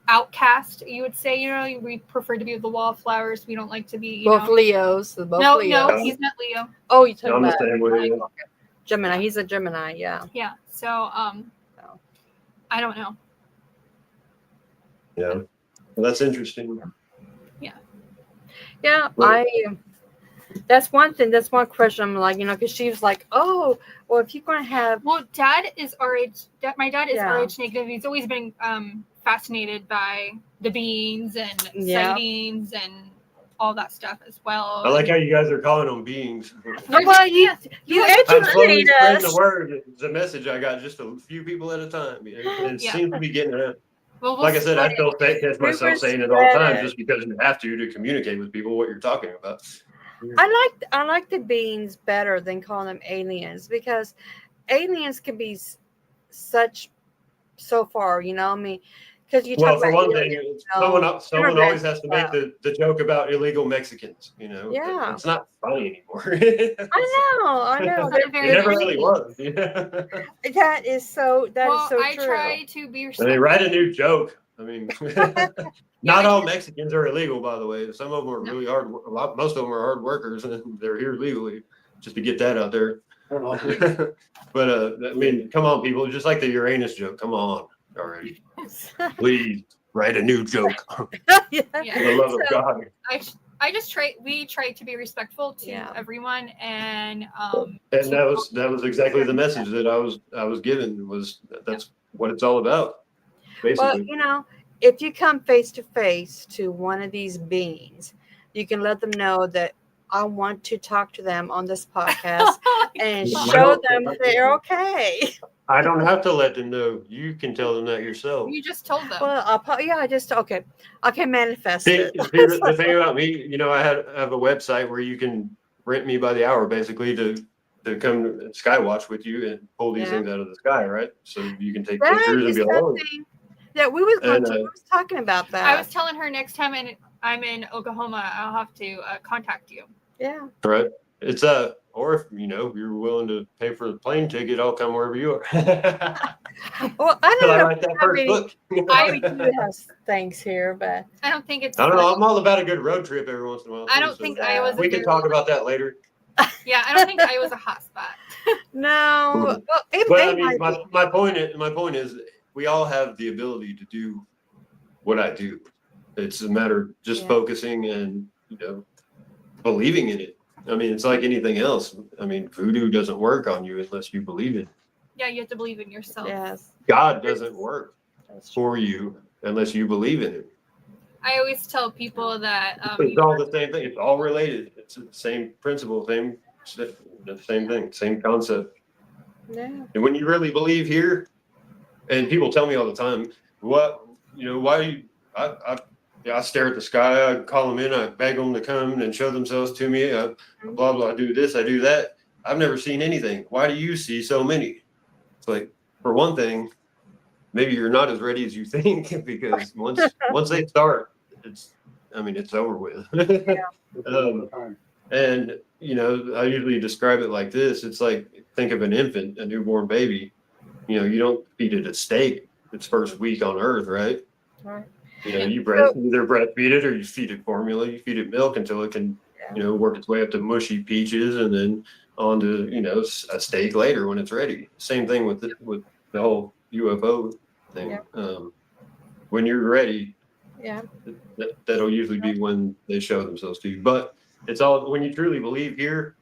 Speaker 3: outcast. You would say, you know, we prefer to be with the wallflowers. We don't like to be
Speaker 1: both Leos.
Speaker 3: No, he's not Leo.
Speaker 1: Oh, you talking
Speaker 2: about
Speaker 1: Gemini? He's a Gemini. Yeah.
Speaker 3: Yeah. So, I don't know.
Speaker 2: Yeah, well, that's interesting.
Speaker 1: Yeah. That's one thing. That's one question. I'm like, you know, because she was like, oh, well, if you're going to have.
Speaker 3: Well, Dad is RH. My dad is RH negative. He's always been fascinated by the beings and sightings and all that stuff as well.
Speaker 2: I like how you guys are calling them beings.
Speaker 1: Well, you educate us.
Speaker 2: The word, the message I got just a few people at a time. It seems to be getting around.
Speaker 3: Well, we'll
Speaker 2: like I said, I
Speaker 3: split
Speaker 2: still catch
Speaker 1: We
Speaker 2: myself
Speaker 1: were
Speaker 2: saying it all the time
Speaker 1: spread.
Speaker 2: just because you have to communicate with people what you're talking about.
Speaker 1: I like the beings better than calling them aliens, because aliens can be such so far, you know. I mean, because you talk
Speaker 2: Well, for
Speaker 1: about
Speaker 2: one
Speaker 1: aliens,
Speaker 2: thing,
Speaker 1: you know,
Speaker 2: someone always
Speaker 1: immigrants and
Speaker 2: has to make
Speaker 1: stuff.
Speaker 2: the joke about illegal Mexicans. You know,
Speaker 1: Yeah,
Speaker 2: it's not funny anymore.
Speaker 1: I know.
Speaker 3: At the
Speaker 2: It
Speaker 3: very
Speaker 2: never really
Speaker 3: beginning.
Speaker 2: was.
Speaker 1: That is so. That is
Speaker 3: Well,
Speaker 1: so
Speaker 3: I
Speaker 1: true.
Speaker 3: try to be
Speaker 2: I mean,
Speaker 3: respectful.
Speaker 2: write a new joke. I mean,
Speaker 3: Yeah,
Speaker 2: not
Speaker 3: I
Speaker 2: all
Speaker 3: do.
Speaker 2: Mexicans are illegal, by the way. Some of them are
Speaker 3: No.
Speaker 2: really hard. Most of them are hard workers, and they're here legally. Just to get that out there. But I mean, come on, people! Just like the Uranus joke. Come on, already. Please write a new joke.
Speaker 1: Yeah.
Speaker 3: Yeah.
Speaker 2: For the love of
Speaker 3: So
Speaker 2: God.
Speaker 3: I just try. We try to be respectful to
Speaker 1: Yeah.
Speaker 3: everyone, and
Speaker 2: And that was exactly the message that I was given, was that's what it's all about,
Speaker 1: Well,
Speaker 2: basically.
Speaker 1: you know, if you come face to face to one of these beings, you can let them know that I want to talk to them on this podcast and
Speaker 2: I
Speaker 1: show
Speaker 2: don't-
Speaker 1: them they're okay.
Speaker 2: I don't have to let them know. You can tell them that yourself.
Speaker 3: you just told them.
Speaker 1: Well, I just okay. I can manifest
Speaker 2: See,
Speaker 1: it.
Speaker 2: the thing about me, you know, I have a website where you can rent me by the hour, basically, to come skywatch with you and pull these
Speaker 1: Yeah.
Speaker 2: things out of the sky, right? So you can take
Speaker 1: That
Speaker 2: pictures and
Speaker 1: is
Speaker 2: be like, oh,
Speaker 1: something that we was going
Speaker 2: And,
Speaker 1: to. We was talking about that.
Speaker 3: I was telling her next time I'm in Oklahoma, I'll have to contact you.
Speaker 1: Yeah.
Speaker 2: right. It's or if you know you're willing to pay for the plane ticket, I'll come wherever you are.
Speaker 1: Well, I
Speaker 2: Till
Speaker 1: don't
Speaker 2: I
Speaker 1: know
Speaker 2: write that
Speaker 1: how
Speaker 2: first
Speaker 1: many.
Speaker 2: book.
Speaker 1: We do have things here, but
Speaker 3: I don't think it's.
Speaker 2: I don't know. I'm all about a good road trip every once in a while.
Speaker 3: I don't
Speaker 2: so
Speaker 3: think
Speaker 1: Yeah.
Speaker 3: Iowa's.
Speaker 2: we
Speaker 3: a
Speaker 2: can
Speaker 3: very,
Speaker 2: talk about that later.
Speaker 3: Yeah, I don't think Iowa's a hot spot.
Speaker 1: no. Well,
Speaker 2: But
Speaker 1: it
Speaker 2: I mean,
Speaker 1: might be.
Speaker 2: my point is we all have the ability to do what I do. It's a matter of just
Speaker 1: Yeah.
Speaker 2: focusing and believing in it. I mean, it's like anything else. I mean, voodoo doesn't work on you unless you believe it.
Speaker 3: Yeah, you have to believe in yourself.
Speaker 1: Yes.
Speaker 2: God doesn't work
Speaker 1: That's true.
Speaker 2: for you unless you believe in it.
Speaker 3: I always tell people that
Speaker 2: It's all the same thing. It's all related. It's the same principle, the same thing, same concept.
Speaker 1: Yeah.
Speaker 2: And when you really believe here, and people tell me all the time, why do you, I stare at the sky, I call them in, I beg them to come and show themselves to me, blah, blah, I do this, I do that. I've never seen anything. Why do you see so many? It's like, for one thing, maybe you're not as ready as you think, because once they start, it's over with. And I usually describe it like this. It's like, think of an infant, a newborn baby. You don't feed it a steak its first week on earth, right?
Speaker 1: Right.
Speaker 2: You either breastfeed it or you feed it formula, you feed it milk until it can, work its way up to mushy peaches and then onto, a steak later when it's ready. Same thing with the whole UFO thing.
Speaker 1: Yeah.
Speaker 2: When you're ready,
Speaker 1: Yeah.
Speaker 2: that'll usually be when they show themselves to you. But it's all when you truly believe here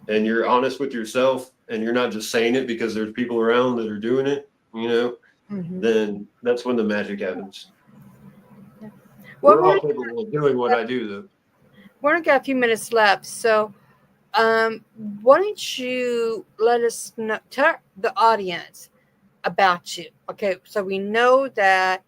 Speaker 2: and you're honest with yourself and you're not just saying it because there's people around that are doing it,
Speaker 1: Mhm.
Speaker 2: then that's when the magic happens.
Speaker 1: Yeah.
Speaker 2: We're
Speaker 1: Well,
Speaker 2: all capable of doing what I do, though.
Speaker 1: we're only got a few minutes left, so why don't you let us know, tell the audience about you? Okay, so we know that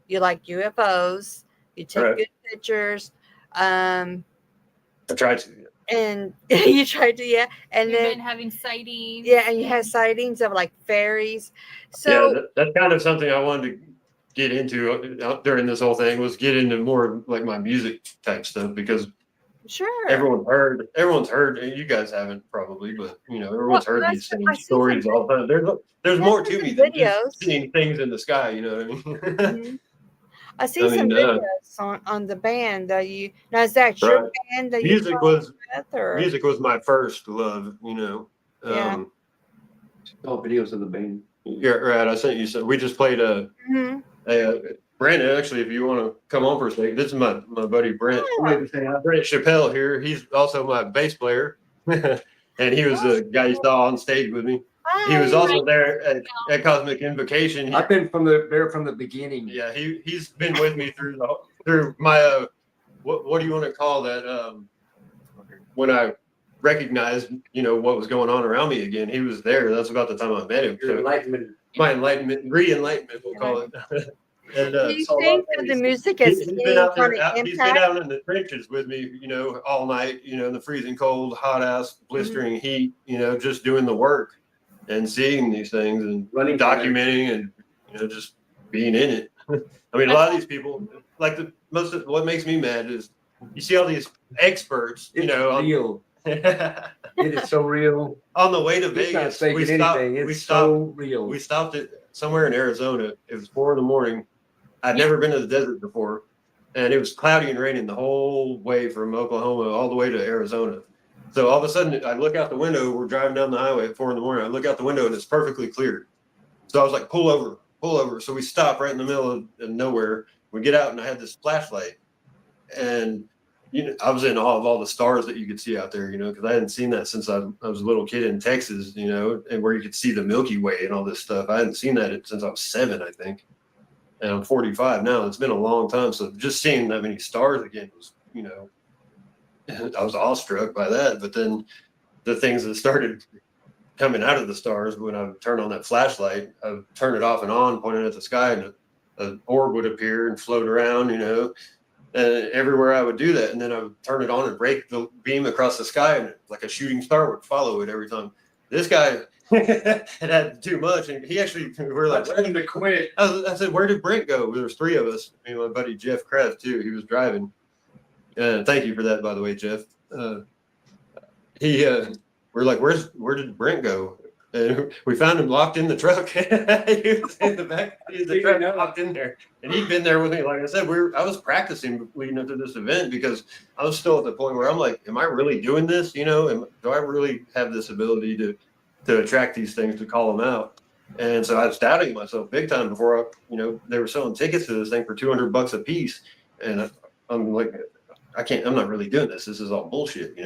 Speaker 1: you like UFOs, you take
Speaker 2: Right.
Speaker 1: good pictures,
Speaker 2: I tried to.
Speaker 1: and you try to, yeah, and
Speaker 3: You've
Speaker 1: then
Speaker 3: been having sightings.
Speaker 1: yeah, and you have sightings of like fairies. So
Speaker 2: Yeah, that's kind of something I wanted to get into during this whole thing, was get into more like my music type stuff, because
Speaker 1: sure,
Speaker 2: everyone's heard, and you guys haven't probably, but everyone's heard
Speaker 1: I
Speaker 2: these
Speaker 1: see-
Speaker 2: same
Speaker 1: I see
Speaker 2: stories
Speaker 1: some
Speaker 2: all the time. There's
Speaker 1: Yeah,
Speaker 2: more
Speaker 1: I've
Speaker 2: to
Speaker 1: seen
Speaker 2: me
Speaker 1: some
Speaker 2: than
Speaker 1: videos.
Speaker 2: just seeing things in the sky. You know what I mean?
Speaker 1: Mhm. I see
Speaker 2: I
Speaker 1: some
Speaker 2: mean,
Speaker 1: videos on the band that you. Now is that your
Speaker 2: right.
Speaker 1: band that
Speaker 2: Music
Speaker 1: you
Speaker 2: was
Speaker 1: with, or
Speaker 2: music was my first love.
Speaker 1: Yeah.
Speaker 4: Oh, videos of the band.
Speaker 2: Yeah, right. I sent you some. We just played
Speaker 1: Mhm.
Speaker 2: Brandon, actually, if you want to come on for a second, this is my buddy Brent. Brent Chappelle here. He's also my bass player, and he was the guy you saw on stage with me. He was
Speaker 1: Hi.
Speaker 2: also there at Cosmic Invocation.
Speaker 4: I've been from the beginning.
Speaker 2: Yeah, he's been with me through my what do you want to call that? When I recognized what was going on around me again, he was there. That's about the time I met him.
Speaker 4: Your
Speaker 2: So
Speaker 4: enlightenment.
Speaker 2: my re-enlightenment, we'll call it. And
Speaker 1: Do you
Speaker 2: so
Speaker 1: think that the music has
Speaker 2: he's
Speaker 1: any
Speaker 2: been out
Speaker 1: kind
Speaker 2: there.
Speaker 1: of
Speaker 2: He's been
Speaker 1: impact?
Speaker 2: out in the trenches with me, all night. In the freezing cold, hot ass, blistering heat. Just doing the work and seeing these things and
Speaker 4: Running
Speaker 2: documenting and just being in it. I mean, a lot of these people, like what makes me mad is you see all these experts.
Speaker 4: It's real. It is so real.
Speaker 2: On the way to
Speaker 4: He's not
Speaker 2: Vegas,
Speaker 4: faking anything. It's so real.
Speaker 2: We stopped at somewhere in Arizona. It was 4 a.m. I'd never been to the desert before, and it was cloudy and raining the whole way from Oklahoma all the way to Arizona. So all of a sudden, I look out the window. We're driving down the highway at 4 a.m. I look out the window and it's perfectly clear. So I was like, pull over, pull over. So we stop right in the middle of nowhere. We get out and I had this flashlight, and I was in awe of all the stars that you could see out there, because I hadn't seen that since I was a little kid in Texas, and where you could see the Milky Way and all this stuff. I hadn't seen that since I was 7, I think. And I'm 45 now. It's been a long time. So just seeing that many stars again was, I was awestruck by that. But then the things that started coming out of the stars, when I would turn on that flashlight, I would turn it off and on, pointing at the sky, and an orb would appear and float around, and everywhere I would do that. And then I would turn it on and break the beam across the sky, and like a shooting star would follow it every time. This guy had too much, and he actually, we're like,
Speaker 4: I him to quit.
Speaker 2: I said, where did Brent go? There was 3 of us. Me and my buddy Jeff Kraft too. He was driving. Thank you for that, by the way, Jeff. We're like, where did Brent go? And we found him locked in the truck. He was in the back of the truck, locked in there, and he'd been there with me. Like I said, I was practicing leading up to this event because I was still at the point where I'm like, am I really doing this? Do I really have this ability to attract these things, to call them out? And so I was doubting myself big time before they were selling tickets to this thing for $200 a piece, and I'm like, I'm not really doing this. This is all bullshit,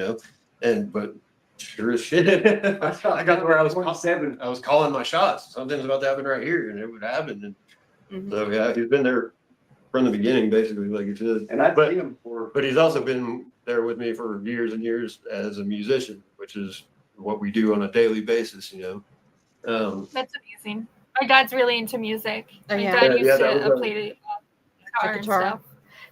Speaker 2: but. Sure as shit. I got to where I was calling my shots. Something's about to happen right here, and it would happen. And so yeah, he's been there from the beginning, basically, like you said.
Speaker 4: And I've seen him before.
Speaker 2: But he's also been there with me for years and years as a musician, which is what we do on a daily basis.
Speaker 3: That's amazing. My dad's really into music.
Speaker 1: Oh,
Speaker 3: My
Speaker 1: yeah.
Speaker 3: dad used to
Speaker 2: that was
Speaker 3: play the guitar and stuff.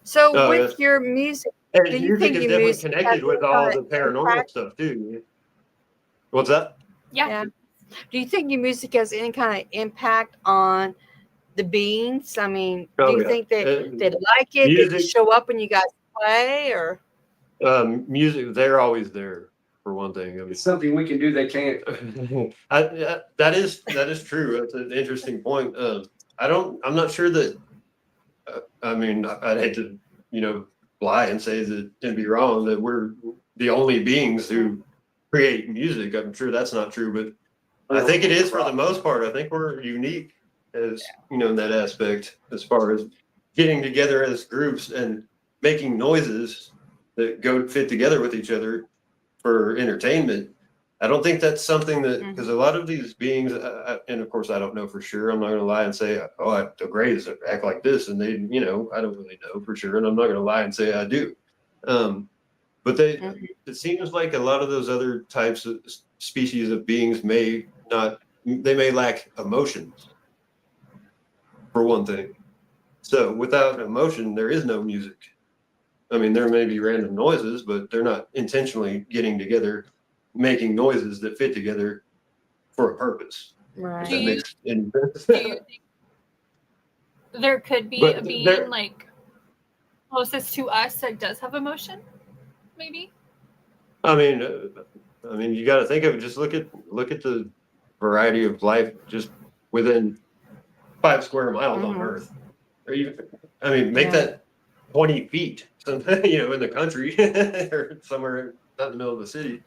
Speaker 1: So with your music,
Speaker 2: and
Speaker 1: do you think
Speaker 2: is
Speaker 1: your
Speaker 2: definitely
Speaker 1: music
Speaker 2: connected
Speaker 1: has
Speaker 2: with all the
Speaker 1: impact?
Speaker 2: paranormal stuff too. What's that?
Speaker 3: Yeah.
Speaker 1: Do you think your music has any kind of impact on the beings? I mean,
Speaker 2: Oh,
Speaker 1: do you
Speaker 2: yeah.
Speaker 1: think they like it? They
Speaker 2: Music-
Speaker 1: show up when you guys play, or
Speaker 2: Music, they're always there, for one thing. I mean,
Speaker 4: It's something we can do they can't.
Speaker 2: that is true. That's an interesting point. I'm not sure that. I mean, I'd hate to, lie and say that and be wrong that we're the only beings who create music. I'm sure that's not true, but I think it is for the most part. I think we're unique as in that aspect, as far as getting together as groups and making noises that fit together with each other for entertainment. I don't think that's something that, because a lot of these beings, and of course I don't know for sure. I'm not going to lie and say, the Greys act like this, and they, I don't really know for sure, and I'm not going to lie and say I do. But it seems like a lot of those other types of species of beings may lack emotions, for one thing. So without emotion, there is no music. I mean, there may be random noises, but they're not intentionally getting together, making noises that fit together for a purpose.
Speaker 1: right?
Speaker 2: If that makes any sense.
Speaker 3: Do you think there could be a being like closest to us that does have emotion? Maybe.
Speaker 2: I mean, you got to think of it. Just look at the variety of life just within 5 square miles on Earth. Or even, make that 20 feet, in the country or somewhere not in the middle of the city.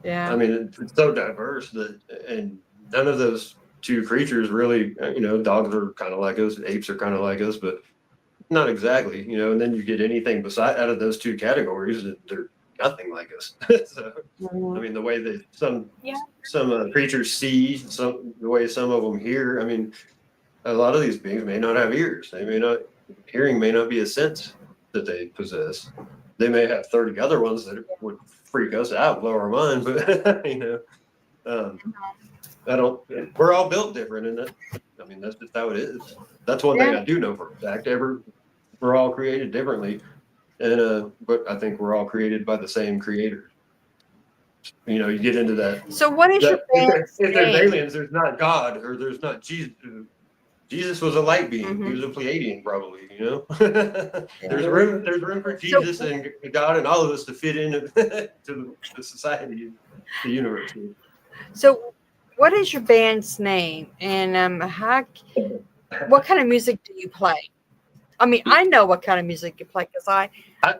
Speaker 1: Yeah.
Speaker 2: I mean, it's so diverse and none of those two creatures really, dogs are kind of like us, apes are kind of like us, but not exactly, and then you get anything out of those two categories, they're nothing like us. So, I mean, the way that some creatures see, the way some of them hear, I mean, a lot of these beings may not have ears. Hearing may not be a sense that they possess. They may have 30 other ones that would freak us out, blow our mind, but we're all built different in it. I mean, that's just how it is. That's one thing I do know for a fact. We're all created differently, and but I think we're all created by the same creator. You know, you get into that.
Speaker 1: So what is your band's
Speaker 2: If there's
Speaker 1: name?
Speaker 2: aliens, there's not God, or there's not Jesus. Jesus was a light being. He was a Pleiadian, probably. You know, there's room for Jesus and God and all of us to fit into to the society, the universe.
Speaker 1: So, what is your band's name, and what kind of music do you play? I mean, I know what kind of music you play because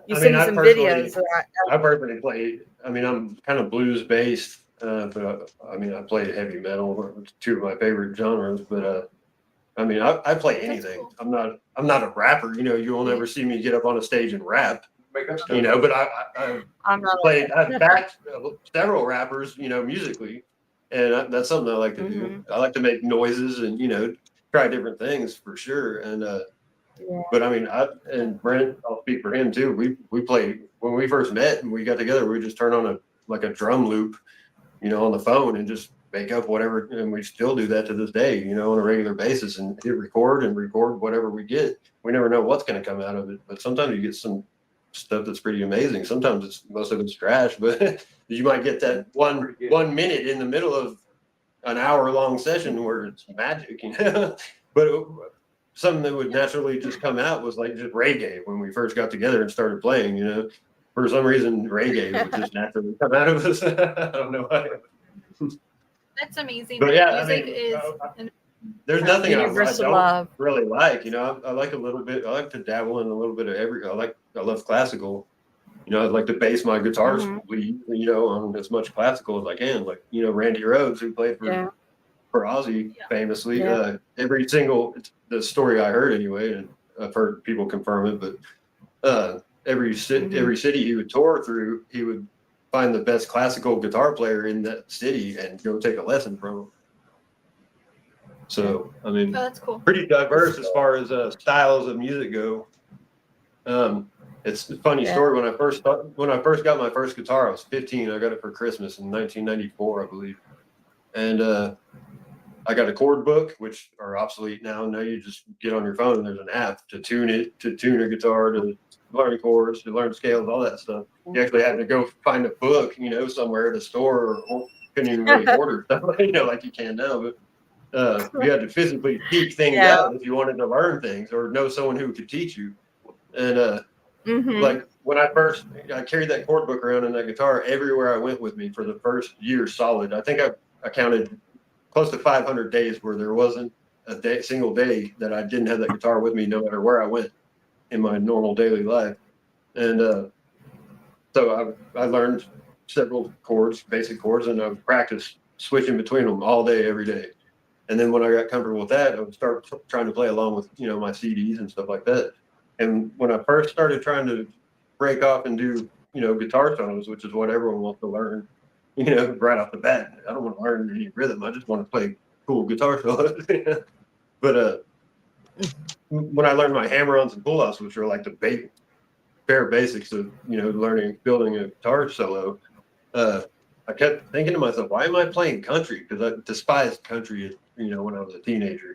Speaker 1: you sent me some videos.
Speaker 2: I personally play. I mean, I'm kind of blues based, but I mean, I play heavy metal, two of my favorite genres. But I mean, I play anything. Cool. I'm not a rapper. You know, you will never see me get up on a stage and rap. You know, but I've backed several rappers. You know, musically, and that's something I like to do. I like to make noises and try different things for sure. And but I mean, and Brent, I'll speak for him too. We played when we first met and we got together. We just turn on a drum loop, on the phone and just make up whatever. And we still do that to this day, on a regular basis and hit record whatever we get. We never know what's going to come out of it, but sometimes you get some stuff that's pretty amazing. Sometimes most of it's trash, but you might get that one minute in the middle of an hour-long session where it's magic, But something that would naturally just come out was like just reggae when we first got together and started playing, For some reason, reggae would just naturally come out of us. I don't know why.
Speaker 3: That's amazing.
Speaker 2: But yeah, there's nothing I don't really like. I like a little bit. I like to dabble in a little bit of I love classical. I'd like to base my guitars, on as much classical as I can. Like, Randy Rhoads, who played for Ozzy famously. The story I heard anyway, and I've heard people confirm it, but every city he would tour through, he would find the best classical guitar player in that city and go take a lesson from him. So, I mean,
Speaker 3: that's cool.
Speaker 2: Pretty diverse as far as styles of music go. It's a funny story. When I first got my first guitar, I was 15. I got it for Christmas in 1994, I believe. And I got a chord book, which are obsolete now. Now you just get on your phone and there's an app to tune a guitar, to learn chords, to learn scales, all that stuff. You actually had to go find a book, somewhere at a store, or couldn't even really order stuff, like you can now. But you had to physically seek things out if you wanted to learn things or know someone who could teach you. And like when I carried that chord book around in that guitar everywhere I went with me for the first year solid. I think I counted close to 500 days where there wasn't a single day that I didn't have that guitar with me, no matter where I went in my normal daily life. And so I learned several chords, basic chords, and I practiced switching between them all day, every day. And then when I got comfortable with that, I would start trying to play along with, my CDs and stuff like that. And when I first started trying to break off and do, guitar solos, which is what everyone wants to learn, right off the bat, I don't want to learn any rhythm. I just want to play cool guitar solos. But when I learned my hammer-ons and pull-offs, which are like the bare basics of, building a guitar solo, I kept thinking to myself, why am I playing country? Because I despised country, when I was a teenager.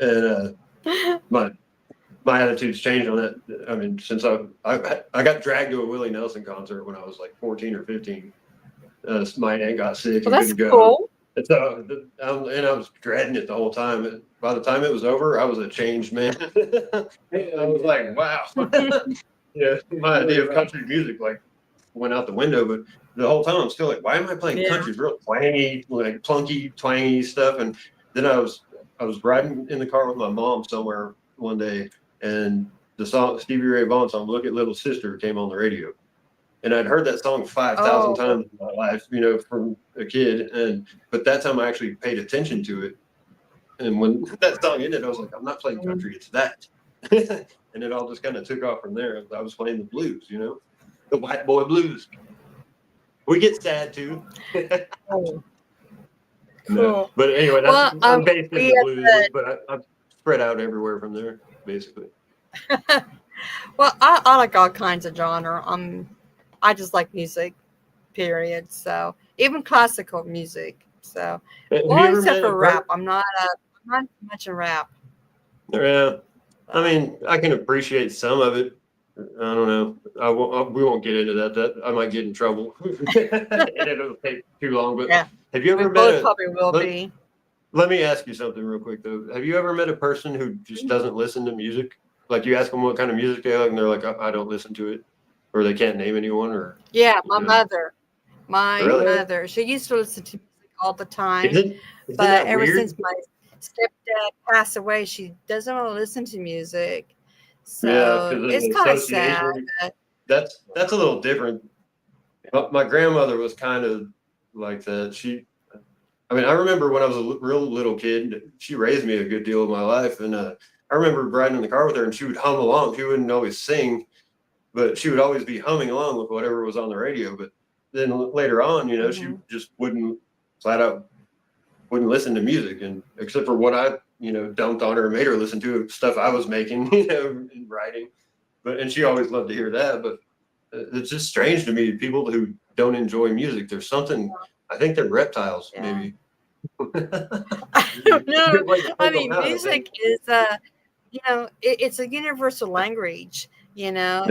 Speaker 2: And my attitude's changed on that. I mean, since I got dragged to a Willie Nelson concert when I was like 14 or 15. My aunt got sick and couldn't go.
Speaker 1: Cool.
Speaker 2: And so, and I was dreading it the whole time. By the time it was over, I was a changed man. I was like, wow. My idea of country music went out the window. But the whole time I'm still like, why am I playing country? It's real twangy, like plunky, twangy stuff. And then I was riding in the car with my mom somewhere one day, and the song Stevie Ray Vaughan song "Look at Little Sister" came on the radio. And I'd heard that song 5,000 times in my life, from a kid. But that time I actually paid attention to it. And when that song ended, I was like, I'm not playing country, it's that. And it all just kind of took off from there. I was playing the blues, the white boy blues. We get sad too.
Speaker 1: Cool.
Speaker 2: No. But anyway, I'm based in the blues, but I'm spread out everywhere from there, basically.
Speaker 1: Well, I like all kinds of genre. I just like music, period. So even classical music. So, except for rap, I'm not not much in rap.
Speaker 2: Yeah. I mean, I can appreciate some of it. I don't know. We won't get into that. That I might get in trouble, and it'll take too long. But
Speaker 1: Yeah,
Speaker 2: have you
Speaker 1: we
Speaker 2: ever met
Speaker 1: both
Speaker 2: a?
Speaker 1: probably will
Speaker 2: Let,
Speaker 1: be.
Speaker 2: let me ask you something real quick though. Have you ever met a person who just doesn't listen to music? Like you ask them what kind of music they like, and they're like, I don't listen to it, or they can't name anyone, or
Speaker 1: Yeah, my
Speaker 2: you know.
Speaker 1: mother. My
Speaker 2: Really?
Speaker 1: mother. She used to listen to music all the time,
Speaker 2: Isn't
Speaker 1: but
Speaker 2: that
Speaker 1: ever
Speaker 2: weird?
Speaker 1: since my stepdad passed away, she doesn't want to listen to music.
Speaker 2: Yeah,
Speaker 1: So
Speaker 2: because of
Speaker 1: it's
Speaker 2: the
Speaker 1: kind of sad.
Speaker 2: association. That's a little different. My grandmother was kind of like that. I mean, I remember when I was a real little kid, she raised me a good deal of my life. And I remember riding in the car with her and she would hum along. She wouldn't always sing, but she would always be humming along with whatever was on the radio. But then later on, she
Speaker 1: Mhm.
Speaker 2: just wouldn't flat out wouldn't listen to music. And except for what I, dumped on her and made her listen to stuff I was making, and writing. And she always loved to hear that. But it's just strange to me, people who don't enjoy music. There's something, I think they're reptiles,
Speaker 1: Yeah.
Speaker 2: maybe.
Speaker 1: I don't know.
Speaker 2: Good way to
Speaker 1: I
Speaker 2: think
Speaker 1: mean,
Speaker 2: on that, I
Speaker 1: music
Speaker 2: think.
Speaker 1: is it's a universal language.
Speaker 2: Yeah.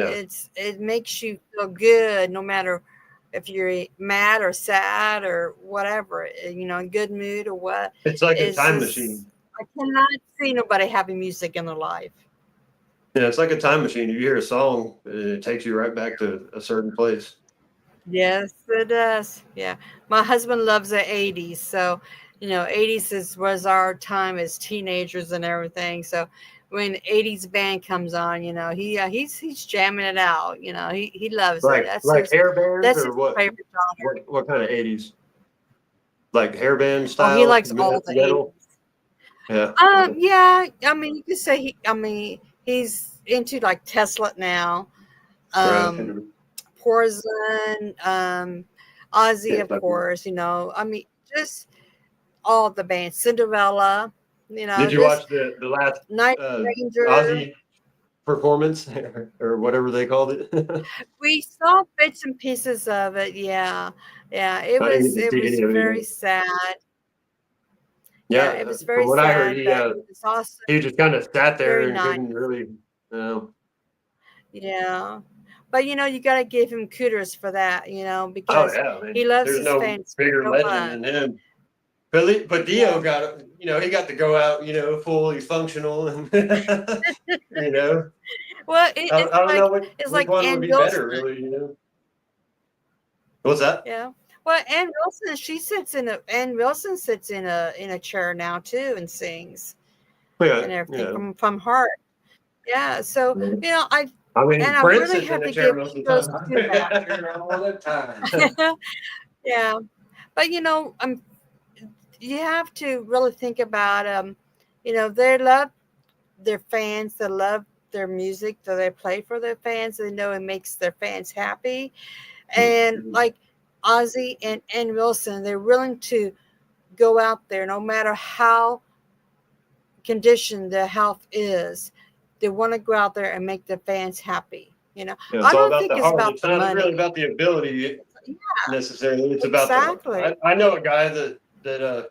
Speaker 1: It makes you feel good no matter if you're mad or sad or whatever. In good mood or what.
Speaker 2: It's like a
Speaker 1: It's
Speaker 2: time
Speaker 1: just
Speaker 2: machine.
Speaker 1: I cannot see nobody having music in their life.
Speaker 2: Yeah, it's like a time machine. You hear a song, it takes you right back to a certain place.
Speaker 1: Yes, it does. Yeah. My husband loves the 80s. So, 80s was our time as teenagers and everything. So when 80s band comes on, he's jamming it out. He loves it.
Speaker 2: Like hair bands
Speaker 1: That's
Speaker 2: or
Speaker 1: his
Speaker 2: what?
Speaker 1: favorite genre.
Speaker 2: What kind of 80s? Like hairband
Speaker 1: Oh, he
Speaker 2: style
Speaker 1: likes all the 80s.
Speaker 2: metal? Yeah.
Speaker 1: Yeah. I mean, you could say he's into like Tesla now.
Speaker 2: Right.
Speaker 1: Poison, Ozzy, of course, just all the bands, Cinderella,
Speaker 2: Did you
Speaker 1: just
Speaker 2: watch the last
Speaker 1: Night
Speaker 2: uh,
Speaker 1: Ranger.
Speaker 2: Ozzy performance or whatever they called it?
Speaker 1: We saw bits and pieces of it. Yeah. Yeah. It
Speaker 2: I didn't
Speaker 1: was,
Speaker 2: get to
Speaker 1: it
Speaker 2: see
Speaker 1: was
Speaker 2: any of it
Speaker 1: very
Speaker 2: either.
Speaker 1: sad. Yeah.
Speaker 2: Yeah,
Speaker 1: It was
Speaker 2: from
Speaker 1: very
Speaker 2: what I heard,
Speaker 1: sad, but it was also
Speaker 2: he just kind of sat there
Speaker 1: very
Speaker 2: and
Speaker 1: nice.
Speaker 2: couldn't really.
Speaker 1: Yeah. But, you got to give him kudos for that,
Speaker 2: Oh
Speaker 1: because
Speaker 2: yeah, I mean,
Speaker 1: he loves
Speaker 2: there's
Speaker 1: his
Speaker 2: no
Speaker 1: fans
Speaker 2: bigger
Speaker 1: so
Speaker 2: legend
Speaker 1: much.
Speaker 2: than him. But
Speaker 1: Yeah.
Speaker 2: Dio got, he got to go out, fully functional, and
Speaker 1: Well,
Speaker 2: I don't know
Speaker 1: it's
Speaker 2: which
Speaker 1: like
Speaker 2: one would
Speaker 1: Ann
Speaker 2: be
Speaker 1: Wilson.
Speaker 2: better, really. What's that?
Speaker 1: Yeah. Well, Ann Wilson, Ann Wilson sits in a chair now too and sings
Speaker 2: Yeah,
Speaker 1: and everything
Speaker 2: yeah.
Speaker 1: from heart. Yeah. So,
Speaker 2: I mean,
Speaker 1: I
Speaker 2: Prince
Speaker 1: really
Speaker 2: sits in
Speaker 1: have
Speaker 2: a
Speaker 1: to
Speaker 2: chair
Speaker 1: give
Speaker 2: most of the
Speaker 1: kudos
Speaker 2: time.
Speaker 1: to that.
Speaker 4: All the time.
Speaker 1: Yeah. But you have to really think about they love their fans, they love their music that they play for their fans. They know it makes their fans happy. And like Ozzy and Ann Wilson, they're willing to go out there no matter how conditioned their health is. They want to go out there and make their fans happy.
Speaker 2: Yeah,
Speaker 1: I
Speaker 2: it's all
Speaker 1: don't
Speaker 2: about
Speaker 1: think
Speaker 2: the
Speaker 1: it's
Speaker 2: heart.
Speaker 1: about
Speaker 2: It's
Speaker 1: the
Speaker 2: not really
Speaker 1: money.
Speaker 2: about the ability
Speaker 1: Yeah,
Speaker 2: necessarily. It's about
Speaker 1: exactly.
Speaker 2: I know a guy that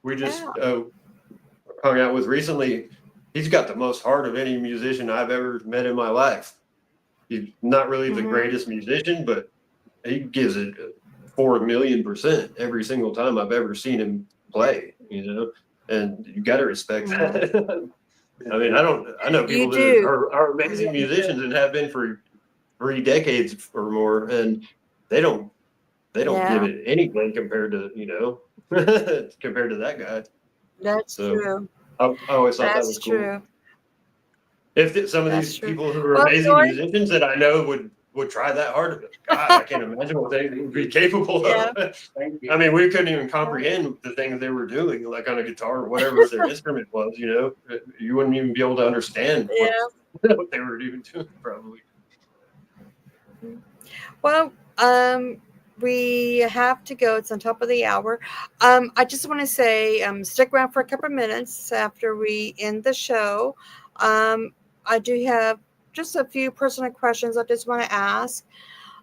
Speaker 2: we just hung out with recently. He's got the most heart of any musician I've ever met in my life. He's not really the
Speaker 1: Mm-hmm.
Speaker 2: greatest musician, but he gives it 4,000,000% every single time I've ever seen him play, and you got to respect that. I mean, I know
Speaker 1: You
Speaker 2: people that
Speaker 1: do.
Speaker 2: are amazing musicians and have been for 3 decades or more, and they don't give
Speaker 1: Yeah,
Speaker 2: it anything compared to, compared to that guy.
Speaker 1: that's
Speaker 2: So
Speaker 1: true.
Speaker 2: I always thought that
Speaker 1: That's
Speaker 2: was cool.
Speaker 1: true.
Speaker 2: If some of
Speaker 1: That's
Speaker 2: these
Speaker 1: true.
Speaker 2: people who are
Speaker 1: Well,
Speaker 2: amazing
Speaker 1: Joy,
Speaker 2: musicians that I know would try that hard, God, I can't imagine what they would be capable
Speaker 1: yeah,
Speaker 2: of. I mean, we couldn't even comprehend the things they were doing, like on a guitar or whatever their instrument was. You wouldn't even be able to understand
Speaker 1: yeah.
Speaker 2: what they were even doing, probably.
Speaker 1: Well, we have to go. It's on top of the hour. I just want to say, stick around for a couple of minutes after we end the show. I do have just a few personal questions I just want to ask.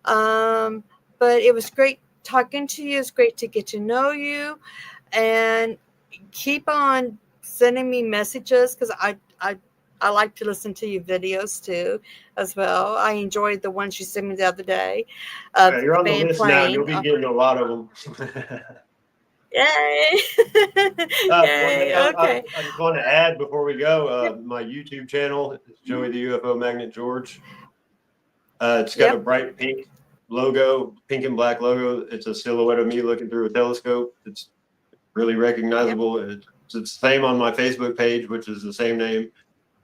Speaker 1: But it was great talking to you. It's great to get to know you, and keep on sending me messages, because I like to listen to your videos too, as well. I enjoyed the one you sent me the other day.
Speaker 2: Yeah, you're on the
Speaker 1: band
Speaker 2: list now.
Speaker 1: playing.
Speaker 2: You'll be getting a lot of them.
Speaker 1: Yay! Yay! Okay.
Speaker 2: I just want to add before we go, my YouTube channel is Joey the UFO Magnet George. It's got a bright pink logo, pink and black logo. It's a silhouette of me looking through a telescope. It's really recognizable. It's the same on my Facebook page, which is the same name,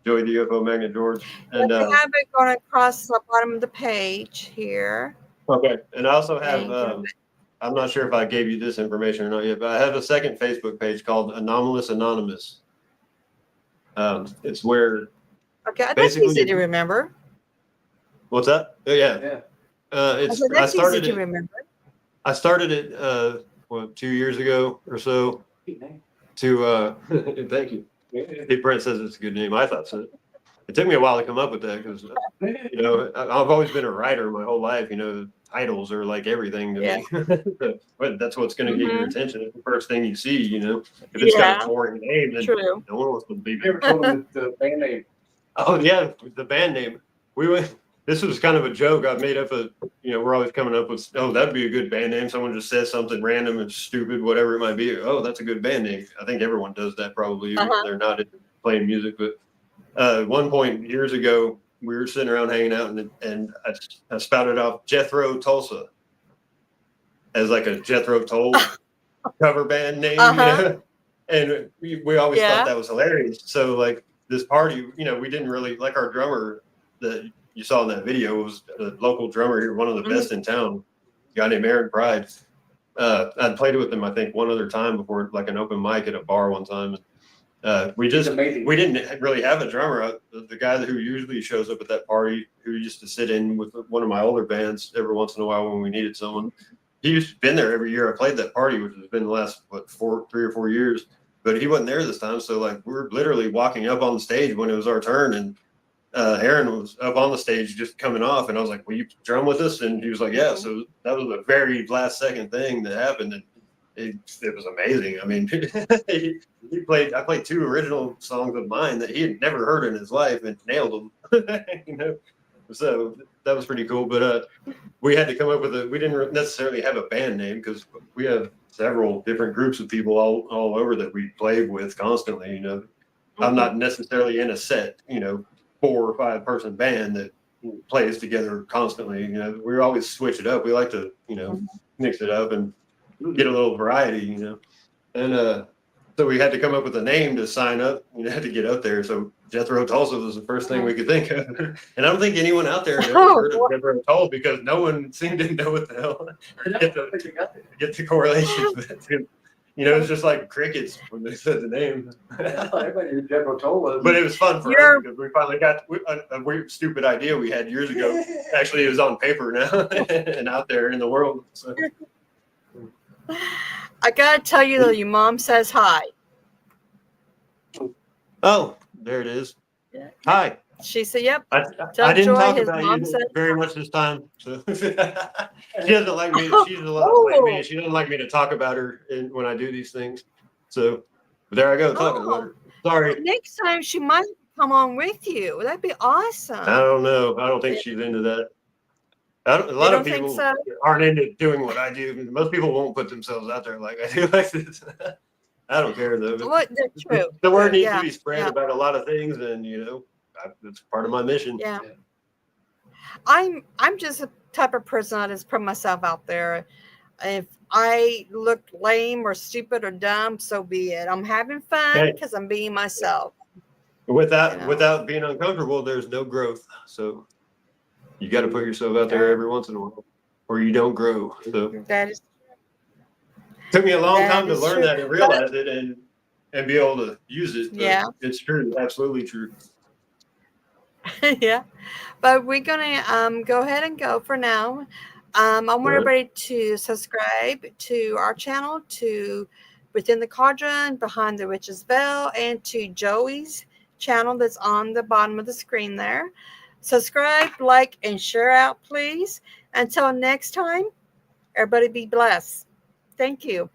Speaker 2: Joey the UFO Magnet George. And
Speaker 1: I have it going across the bottom of the page here.
Speaker 2: okay, and I also have.
Speaker 1: Thank you.
Speaker 2: I'm not sure if I gave you this information or not yet, but I have a second Facebook page called Anomalous Anonymous. It's where
Speaker 1: Okay, that's easy to remember.
Speaker 2: what's that? Oh, yeah.
Speaker 1: That's easy to remember.
Speaker 2: I started it 2 years ago or so. To thank you. Hey, Brent says it's a good name. I thought so. It took me a while to come up with that because you know I've always been a writer my whole life. You know, titles are like everything to me. But that's what's going to get your attention. It's the first thing you see. You know, if it's got a boring name, then no one wants to believe it.
Speaker 4: You ever told them the band name?
Speaker 2: Oh yeah, the band name. We went. This was kind of a joke I made up. We're always coming up with, oh, that'd be a good band name. Someone just says something random and stupid, whatever it might be. Oh, that's a good band name. I think everyone does that probably. Even if they're not playing music. But at one point years ago, we were sitting around hanging out, and I spouted off Jethro Tulsa as like a Jethro Tull cover band name. You know? And we always thought that was hilarious. So like this party, we didn't really like our drummer that you saw in that video was a local drummer here, one of the best in town, a guy named Aaron Pride. I'd played with him, I think, one other time before, like an open mic at a bar one time. We didn't really have a drummer. The guy who usually shows up at that party, who used to sit in with one of my older bands every once in a while when we needed someone. He used to been there every year. I played that party, which has been the last 3 or 4 years, but he wasn't there this time. So like we were literally walking up on the stage when it was our turn, and Aaron was up on the stage just coming off, and I was like, will you drum with us? And he was like, yeah. So that was a very last second thing that happened, and it was amazing. I mean, I played 2 original songs of mine that he had never heard in his life and nailed them. So that was pretty cool. But we had to come up with we didn't necessarily have a band name because we have several different groups of people all over that we play with constantly. I'm not necessarily in a set, 4 or 5 person band that plays together constantly. We always switch it up. We like to, mix it up and get a little variety, And so we had to come up with a name to sign up. Had to get up there. So Jethro Tulsa was the first thing we could think of. And I don't think anyone out there had ever heard of Jethro Tull because no one seemed to know what the hell get the correlation. It's just like crickets when they said the name.
Speaker 4: Everybody knew Jethro Tull was.
Speaker 2: But it was fun for us because we finally got a weird, stupid idea we had years ago. Actually, it was on paper now and out there in the world. So.
Speaker 1: I gotta tell you though, your mom says hi.
Speaker 2: Oh, there it is.
Speaker 1: Yeah.
Speaker 2: Hi.
Speaker 1: She said, "Yep."
Speaker 2: I didn't talk about you very much this time. So. She doesn't like me. She doesn't like me. She doesn't like me to talk about her when I do these things. So there I go talking about her. Sorry.
Speaker 1: Next time she might come on with you. That'd be awesome.
Speaker 2: I don't know. I don't think she's into that. A lot of people aren't into doing what I do. Most people won't put themselves out there like I do like this. I don't care though.
Speaker 1: That's true.
Speaker 2: The word needs to be spread about a lot of things, and it's part of my mission.
Speaker 1: Yeah. I'm just a type of person I just put myself out there. If I look lame or stupid or dumb, so be it. I'm having fun because I'm being myself.
Speaker 2: Without being uncomfortable, there's no growth. So you got to put yourself out there every once in a while, or you don't grow. So
Speaker 1: that is.
Speaker 2: Took me a long time to learn that and realize it and be able to use it. It's true, absolutely true.
Speaker 1: Yeah, but we're gonna go ahead and go for now. I want everybody to subscribe to our channel, to Within the Cauldron, Behind the Witch's Veil, and to Joey's channel that's on the bottom of the screen there. Subscribe, like, and share out, please. Until next time, everybody be blessed. Thank you.